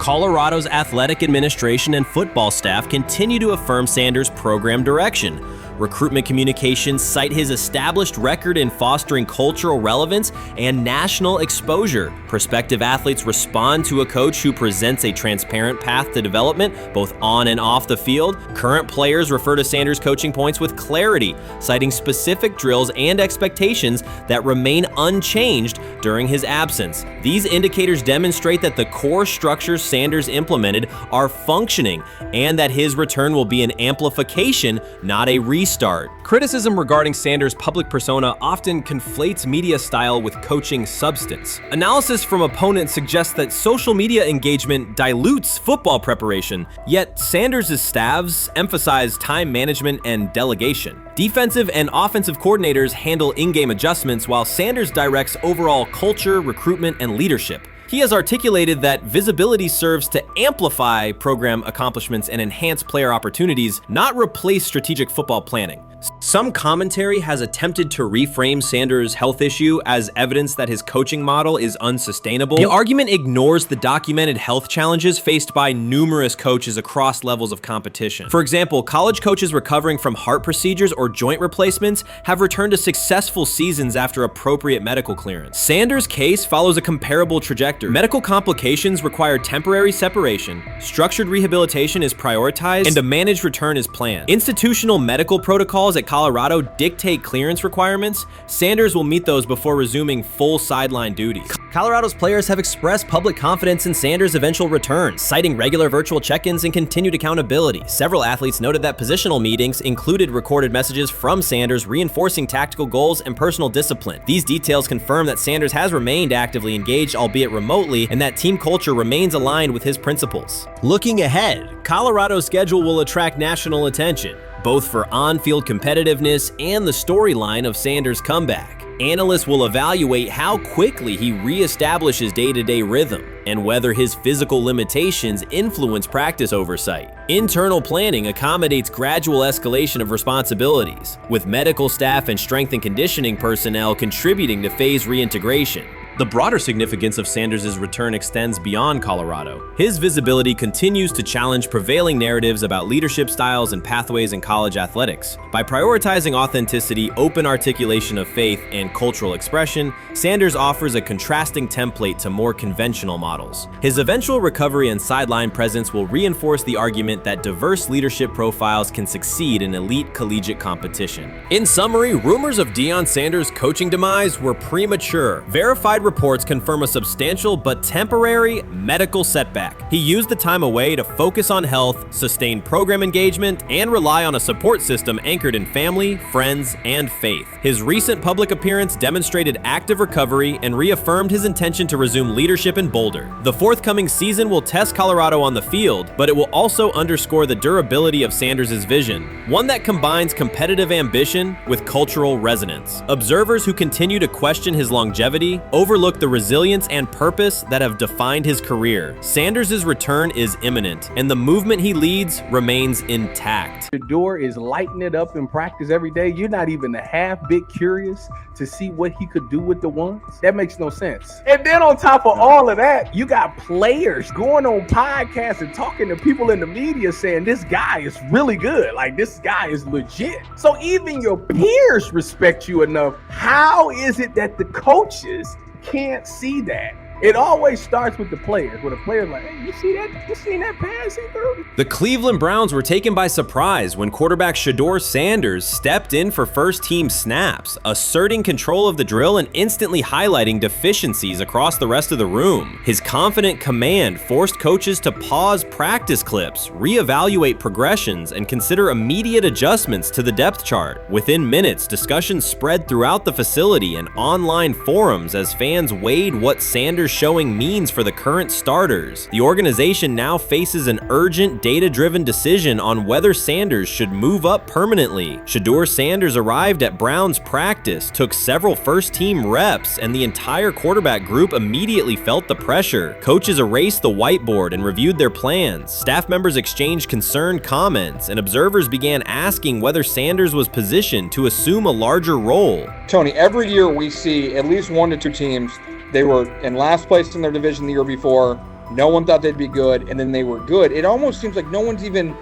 Colorado's athletic administration and football staff continue to affirm Sanders' program direction. Recruitment communications cite his established record in fostering cultural relevance and national exposure. Prospective athletes respond to a coach who presents a transparent path to development, both on and off the field. Current players refer to Sanders' coaching points with clarity, citing specific drills and expectations that remain unchanged during his absence. These indicators demonstrate that the core structures Sanders implemented are functioning and that his return will be an amplification, not a restart. Criticism regarding Sanders' public persona often conflates media style with coaching substance. Analysis from opponents suggests that social media engagement dilutes football preparation, yet Sanders' staffs emphasize time management and delegation. Defensive and offensive coordinators handle in-game adjustments, while Sanders directs overall culture, recruitment, and leadership. He has articulated that visibility serves to amplify program accomplishments and enhance player opportunities, not replace strategic football planning. Some commentary has attempted to reframe Sanders' health issue as evidence that his coaching model is unsustainable. The argument ignores the documented health challenges faced by numerous coaches across levels of competition. For example, college coaches recovering from heart procedures or joint replacements have returned to successful seasons after appropriate medical clearance. Sanders' case follows a comparable trajectory. Medical complications require temporary separation, structured rehabilitation is prioritized, and a managed return is planned. Institutional medical protocols at Colorado dictate clearance requirements. Sanders will meet those before resuming full sideline duties. Colorado's players have expressed public confidence in Sanders' eventual return, citing regular virtual check-ins and continued accountability. Several athletes noted that positional meetings included recorded messages from Sanders reinforcing tactical goals and personal discipline. These details confirm that Sanders has remained actively engaged, albeit remotely, and that team culture remains aligned with his principles. Looking ahead, Colorado's schedule will attract national attention, both for on-field competitiveness and the storyline of Sanders' comeback. Analysts will evaluate how quickly he reestablishes day-to-day rhythm and whether his physical limitations influence practice oversight. Internal planning accommodates gradual escalation of responsibilities, with medical staff and strength and conditioning personnel contributing to phase reintegration. The broader significance of Sanders' return extends beyond Colorado. His visibility continues to challenge prevailing narratives about leadership styles and pathways in college athletics. By prioritizing authenticity, open articulation of faith, and cultural expression, Sanders offers a contrasting template to more conventional models. His eventual recovery and sideline presence will reinforce the argument that diverse leadership profiles can succeed in elite collegiate competition. In summary, rumors of Deion Sanders' coaching demise were premature. Verified reports confirm a substantial but temporary medical setback. He used the time away to focus on health, sustain program engagement, and rely on a support system anchored in family, friends, and faith. His recent public appearance demonstrated active recovery and reaffirmed his intention to resume leadership in Boulder. The forthcoming season will test Colorado on the field, but it will also underscore the durability of Sanders' vision, one that combines competitive ambition with cultural resonance. Observers who continue to question his longevity overlook the resilience and purpose that have defined his career. Sanders' return is imminent, and the movement he leads remains intact. Shedeur is lighting it up in practice every day. You're not even a half bit curious to see what he could do with the ones. That makes no sense. And then on top of all of that, you got players going on podcasts and talking to people in the media saying this guy is really good. Like, this guy is legit. So even your peers respect you enough. How is it that the coaches can't see that? It always starts with the players, where the players like, hey, you see that? You seen that pass he threw? The Cleveland Browns were taken by surprise when quarterback Shedeur Sanders stepped in for first-team snaps, asserting control of the drill and instantly highlighting deficiencies across the rest of the room. His confident command forced coaches to pause practice clips, reevaluate progressions, and consider immediate adjustments to the depth chart. Within minutes, discussions spread throughout the facility and online forums as fans weighed what Sanders' showing means for the current starters. The organization now faces an urgent, data-driven decision on whether Sanders should move up permanently. Shedeur Sanders arrived at Browns practice, took several first-team reps, and the entire quarterback group immediately felt the pressure. Coaches erased the whiteboard and reviewed their plans. Staff members exchanged concerned comments, and observers began asking whether Sanders was positioned to assume a larger role. Tony, every year we see at least 1 to 2 teams. They were in last place in their division the year before. No one thought they'd be good, and then they were good. It almost seems like no one's even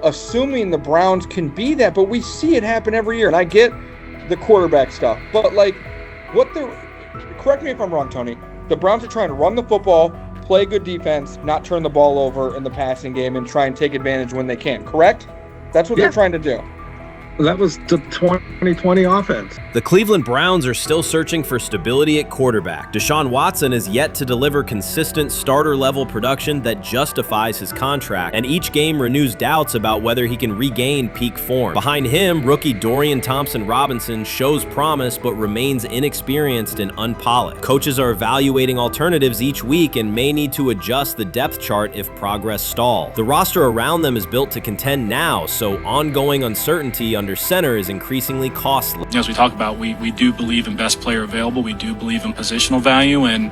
assuming the Browns can be that, but we see it happen every year. And I get the quarterback stuff, but correct me if I'm wrong, Tony. The Browns are trying to run the football, play good defense, not turn the ball over in the passing game, and try and take advantage when they can, correct? That's what they're trying to do. That was the 2020 offense. The Cleveland Browns are still searching for stability at quarterback. Deshaun Watson is yet to deliver consistent starter-level production that justifies his contract, and each game renews doubts about whether he can regain peak form. Behind him, rookie Dorian Thompson-Robinson shows promise but remains inexperienced and unpolished. Coaches are evaluating alternatives each week and may need to adjust the depth chart if progress stalls. The roster around them is built to contend now, so ongoing uncertainty under center is increasingly costly. As we talk about, we do believe in best player available. We do believe in positional value, and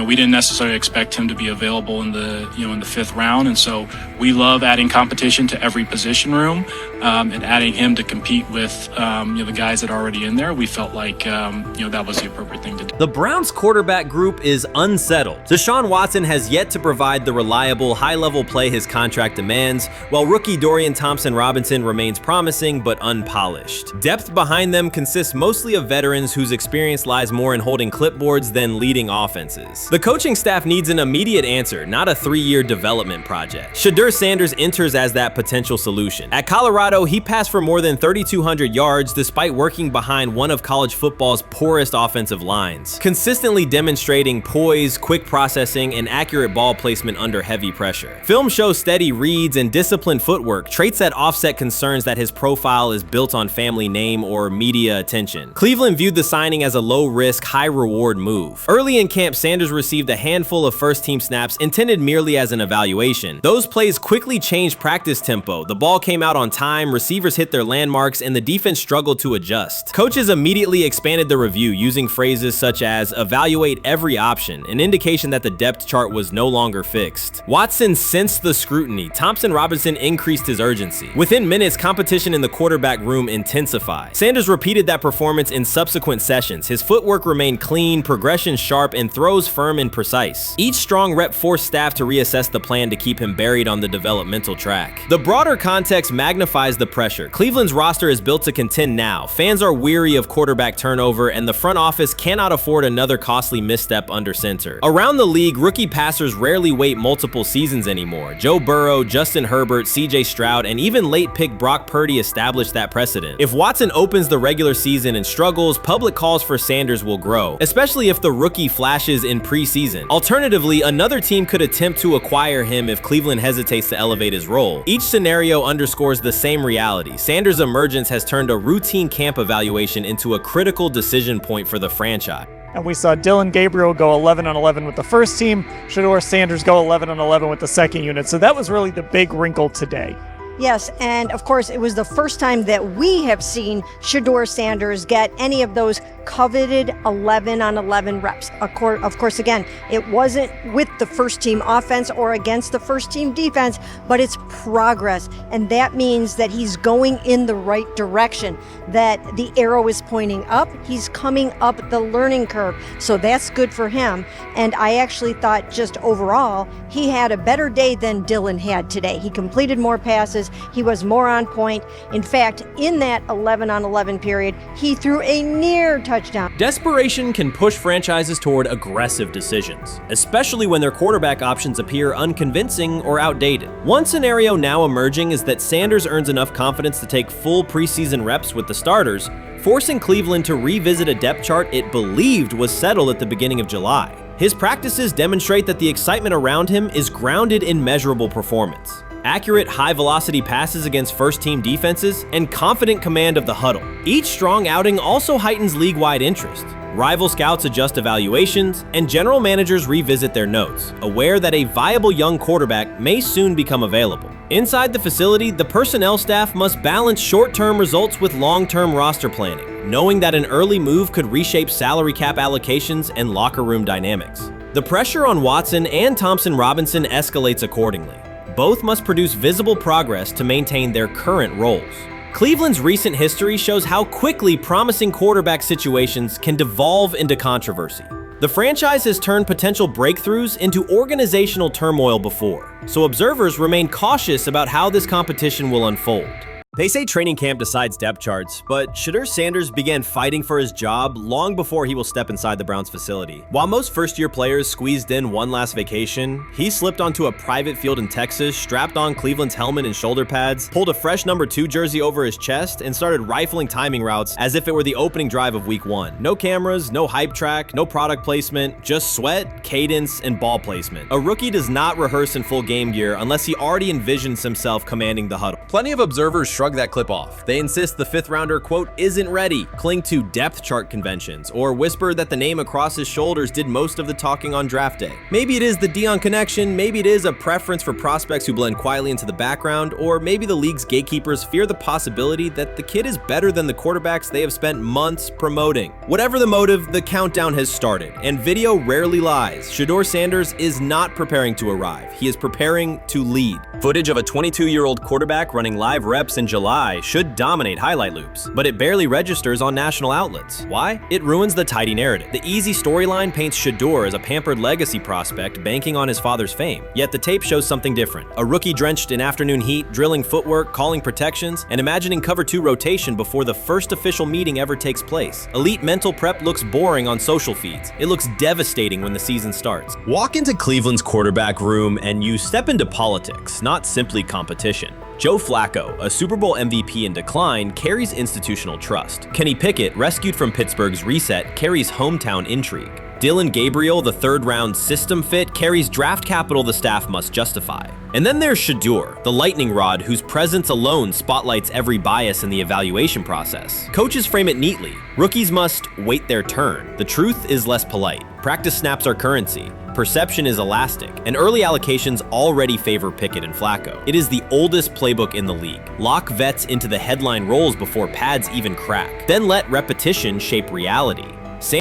we didn't necessarily expect him to be available in the in the 5th round, and so we love adding competition to every position room and adding him to compete with the guys that are already in there. We felt like that was the appropriate thing to do. The Browns quarterback group is unsettled. Deshaun Watson has yet to provide the reliable, high-level play his contract demands, while rookie Dorian Thompson-Robinson remains promising but unpolished. Depth behind them consists mostly of veterans whose experience lies more in holding clipboards than leading offenses. The coaching staff needs an immediate answer, not a 3-year development project. Shedeur Sanders enters as that potential solution. At Colorado, he passed for more than 3,200 yards despite working behind one of college football's poorest offensive lines, consistently demonstrating poise, quick processing, and accurate ball placement under heavy pressure. Film shows steady reads and disciplined footwork, traits that offset concerns that his profile is built on family name or media attention. Cleveland viewed the signing as a low-risk, high-reward move. Early in camp, Sanders received a handful of first-team snaps intended merely as an evaluation. Those plays quickly changed practice tempo. The ball came out on time, receivers hit their landmarks, and the defense struggled to adjust. Coaches immediately expanded the review using phrases such as evaluate every option, an indication that the depth chart was no longer fixed. Watson sensed the scrutiny. Thompson-Robinson increased his urgency. Within minutes, competition in the quarterback room intensified. Sanders repeated that performance in subsequent sessions. His footwork remained clean, progression sharp, and throws firm and precise. Each strong rep forced staff to reassess the plan to keep him buried on the developmental track. The broader context magnifies the pressure. Cleveland's roster is built to contend now. Fans are weary of quarterback turnover, and the front office cannot afford another costly misstep under center. Around the league, rookie passers rarely wait multiple seasons anymore. Joe Burrow, Justin Herbert, CJ Stroud, and even late pick Brock Purdy established that precedent. If Watson opens the regular season and struggles, public calls for Sanders will grow, especially if the rookie flashes in preseason. Alternatively, another team could attempt to acquire him if Cleveland hesitates to elevate his role. Each scenario underscores the same reality. Sanders' emergence has turned a routine camp evaluation into a critical decision point for the franchise. And we saw Dillon Gabriel go 11-11 with the first team, Shedeur Sanders go 11-11 with the second unit. So that was really the big wrinkle today. Yes, and of course, it was the first time that we have seen Shedeur Sanders get any of those coveted 11-on-11 reps. Of course, again, it wasn't with the first team offense or against the first team defense, but it's progress. And that means that he's going in the right direction, that the arrow is pointing up. He's coming up the learning curve. So that's good for him. And I actually thought just overall, he had a better day than Dillon had today. He completed more passes. He was more on point. In fact, in that 11-on-11 period, he threw a near touchdown. Desperation can push franchises toward aggressive decisions, especially when their quarterback options appear unconvincing or outdated. One scenario now emerging is that Sanders earns enough confidence to take full preseason reps with the starters, forcing Cleveland to revisit a depth chart it believed was settled at the beginning of July. His practices demonstrate that the excitement around him is grounded in measurable performance. Accurate, high-velocity passes against first-team defenses, and confident command of the huddle. Each strong outing also heightens league-wide interest. Rival scouts adjust evaluations, and general managers revisit their notes, aware that a viable young quarterback may soon become available. Inside the facility, the personnel staff must balance short-term results with long-term roster planning, knowing that an early move could reshape salary cap allocations and locker room dynamics. The pressure on Watson and Thompson Robinson escalates accordingly. Both must produce visible progress to maintain their current roles. Cleveland's recent history shows how quickly promising quarterback situations can devolve into controversy. The franchise has turned potential breakthroughs into organizational turmoil before, so observers remain cautious about how this competition will unfold. They say training camp decides depth charts, but Shedeur Sanders began fighting for his job long before he will step inside the Browns facility. While most first-year players squeezed in one last vacation, he slipped onto a private field in Texas, strapped on Cleveland's helmet and shoulder pads, pulled a fresh number 2 jersey over his chest, and started rifling timing routes as if it were the opening drive of week 1. No cameras, no hype track, no product placement, just sweat, cadence, and ball placement. A rookie does not rehearse in full game gear unless he already envisions himself commanding the huddle. Plenty of observers shrug that clip off. They insist the 5th rounder, quote, isn't ready, cling to depth chart conventions, or whisper that the name across his shoulders did most of the talking on draft day. Maybe it is the Deion connection, maybe it is a preference for prospects who blend quietly into the background, or maybe the league's gatekeepers fear the possibility that the kid is better than the quarterbacks they have spent months promoting. Whatever the motive, the countdown has started, and video rarely lies. Shedeur Sanders is not preparing to arrive. He is preparing to lead. Footage of a 22-year-old quarterback running live reps in July should dominate highlight loops, but it barely registers on national outlets. Why? It ruins the tidy narrative. The easy storyline paints Shedeur as a pampered legacy prospect banking on his father's fame. Yet the tape shows something different. A rookie drenched in afternoon heat, drilling footwork, calling protections, and imagining cover 2 rotation before the first official meeting ever takes place. Elite mental prep looks boring on social feeds. It looks devastating when the season starts. Walk into Cleveland's quarterback room and you step into politics, not simply competition. Joe Flacco, a Super Bowl MVP in decline, carries institutional trust. Kenny Pickett, rescued from Pittsburgh's reset, carries hometown intrigue. Dillon Gabriel, the 3rd-round system fit, carries draft capital the staff must justify. And then there's Shedeur, the lightning rod whose presence alone spotlights every bias in the evaluation process. Coaches frame it neatly. Rookies must wait their turn. The truth is less polite. Practice snaps are currency. Perception is elastic, and early allocations already favor Pickett and Flacco. It is the oldest playbook in the league. Lock vets into the headline roles before pads even crack. Then let repetition shape reality.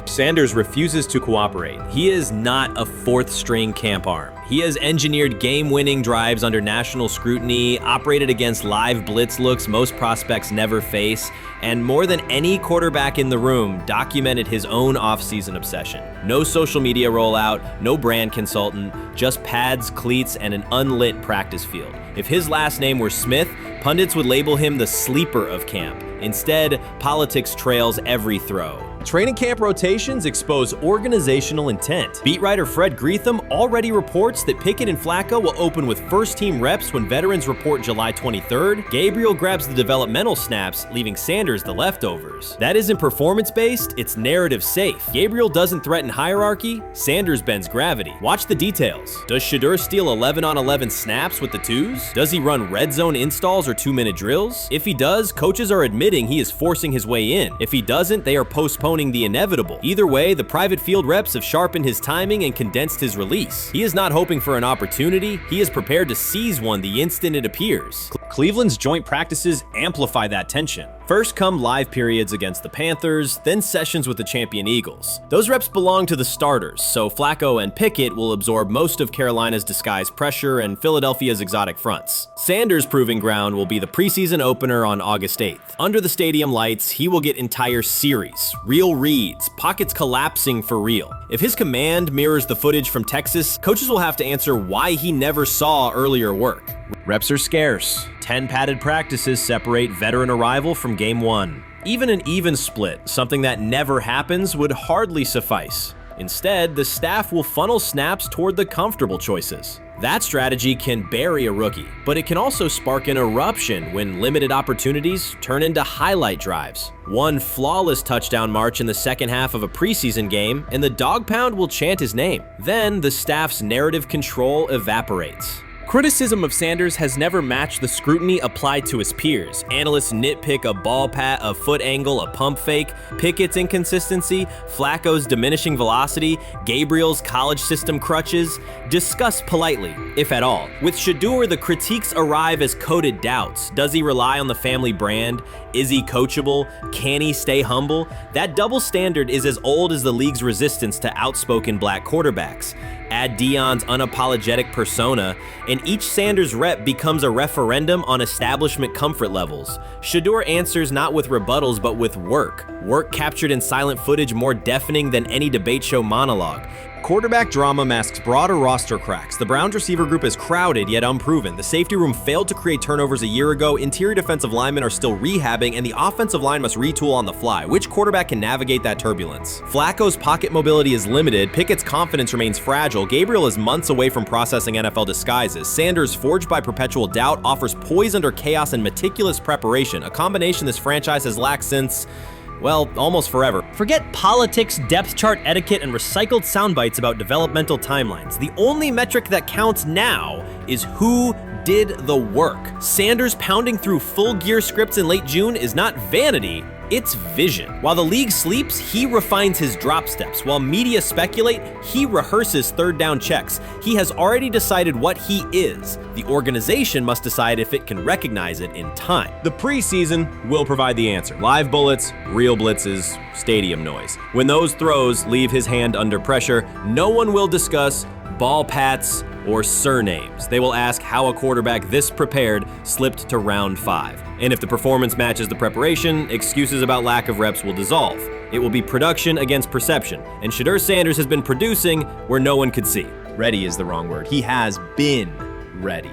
Sanders refuses to cooperate. He is not a 4th-string camp arm. He has engineered game-winning drives under national scrutiny, operated against live blitz looks most prospects never face, and more than any quarterback in the room, documented his own off-season obsession. No social media rollout, no brand consultant, just pads, cleats, and an unlit practice field. If his last name were Smith, pundits would label him the sleeper of camp. Instead, politics trails every throw. Training camp rotations expose organizational intent. Beat writer Fred Greetham already reports that Pickett and Flacco will open with first-team reps when veterans report July 23rd. Gabriel grabs the developmental snaps, leaving Sanders the leftovers. That isn't performance-based, it's narrative-safe. Gabriel doesn't threaten hierarchy, Sanders bends gravity. Watch the details. Does Shedeur steal 11-on-11 snaps with the 2s? Does he run red zone installs or 2-minute drills? If he does, coaches are admitting he is forcing his way in. If he doesn't, they are postponing the inevitable. Either way, the private field reps have sharpened his timing and condensed his release. He is not hoping for an opportunity, he is prepared to seize one the instant it appears. Cleveland's joint practices amplify that tension. First come live periods against the Panthers, then sessions with the champion Eagles. Those reps belong to the starters, so Flacco and Pickett will absorb most of Carolina's disguised pressure and Philadelphia's exotic fronts. Sanders' proving ground will be the preseason opener on August 8th. Under the stadium lights, he will get entire series, real reads, pockets collapsing for real. If his command mirrors the footage from Texas, coaches will have to answer why he never saw earlier work. Reps are scarce. 10 padded practices separate veteran arrival from game 1. Even an even split, something that never happens, would hardly suffice. Instead, the staff will funnel snaps toward the comfortable choices. That strategy can bury a rookie, but it can also spark an eruption when limited opportunities turn into highlight drives. One flawless touchdown march in the second half of a preseason game, and the dog pound will chant his name. Then the staff's narrative control evaporates. Criticism of Sanders has never matched the scrutiny applied to his peers. Analysts nitpick a ball pat, a foot angle, a pump fake, Pickett's inconsistency, Flacco's diminishing velocity, Gabriel's college system crutches. Discuss politely, if at all. With Shedeur, the critiques arrive as coded doubts. Does he rely on the family brand? Is he coachable? Can he stay humble? That double standard is as old as the league's resistance to outspoken black quarterbacks. Add Deion's unapologetic persona, and each Sanders rep becomes a referendum on establishment comfort levels. Shedeur answers not with rebuttals, but with work. Work captured in silent footage more deafening than any debate show monologue. Quarterback drama masks broader roster cracks. The Browns receiver group is crowded yet unproven. The safety room failed to create turnovers a year ago. Interior defensive linemen are still rehabbing, and the offensive line must retool on the fly. Which quarterback can navigate that turbulence? Flacco's pocket mobility is limited. Pickett's confidence remains fragile. Gabriel is months away from processing NFL disguises. Sanders, forged by perpetual doubt, offers poise under chaos and meticulous preparation, a combination this franchise has lacked since, well, almost forever. Forget politics, depth chart etiquette, and recycled sound bites about developmental timelines. The only metric that counts now is who did the work. Sanders pounding through full gear scripts in late June is not vanity, it's vision. While the league sleeps, he refines his drop steps. While media speculate, he rehearses third down checks. He has already decided what he is. The organization must decide if it can recognize it in time. The preseason will provide the answer. Live bullets, real blitzes, stadium noise. When those throws leave his hand under pressure, no one will discuss ball pats or surnames. They will ask how a quarterback this prepared slipped to round 5. And if the performance matches the preparation, excuses about lack of reps will dissolve. It will be production against perception, and Shedeur Sanders has been producing where no one could see. Ready is the wrong word. He has been ready.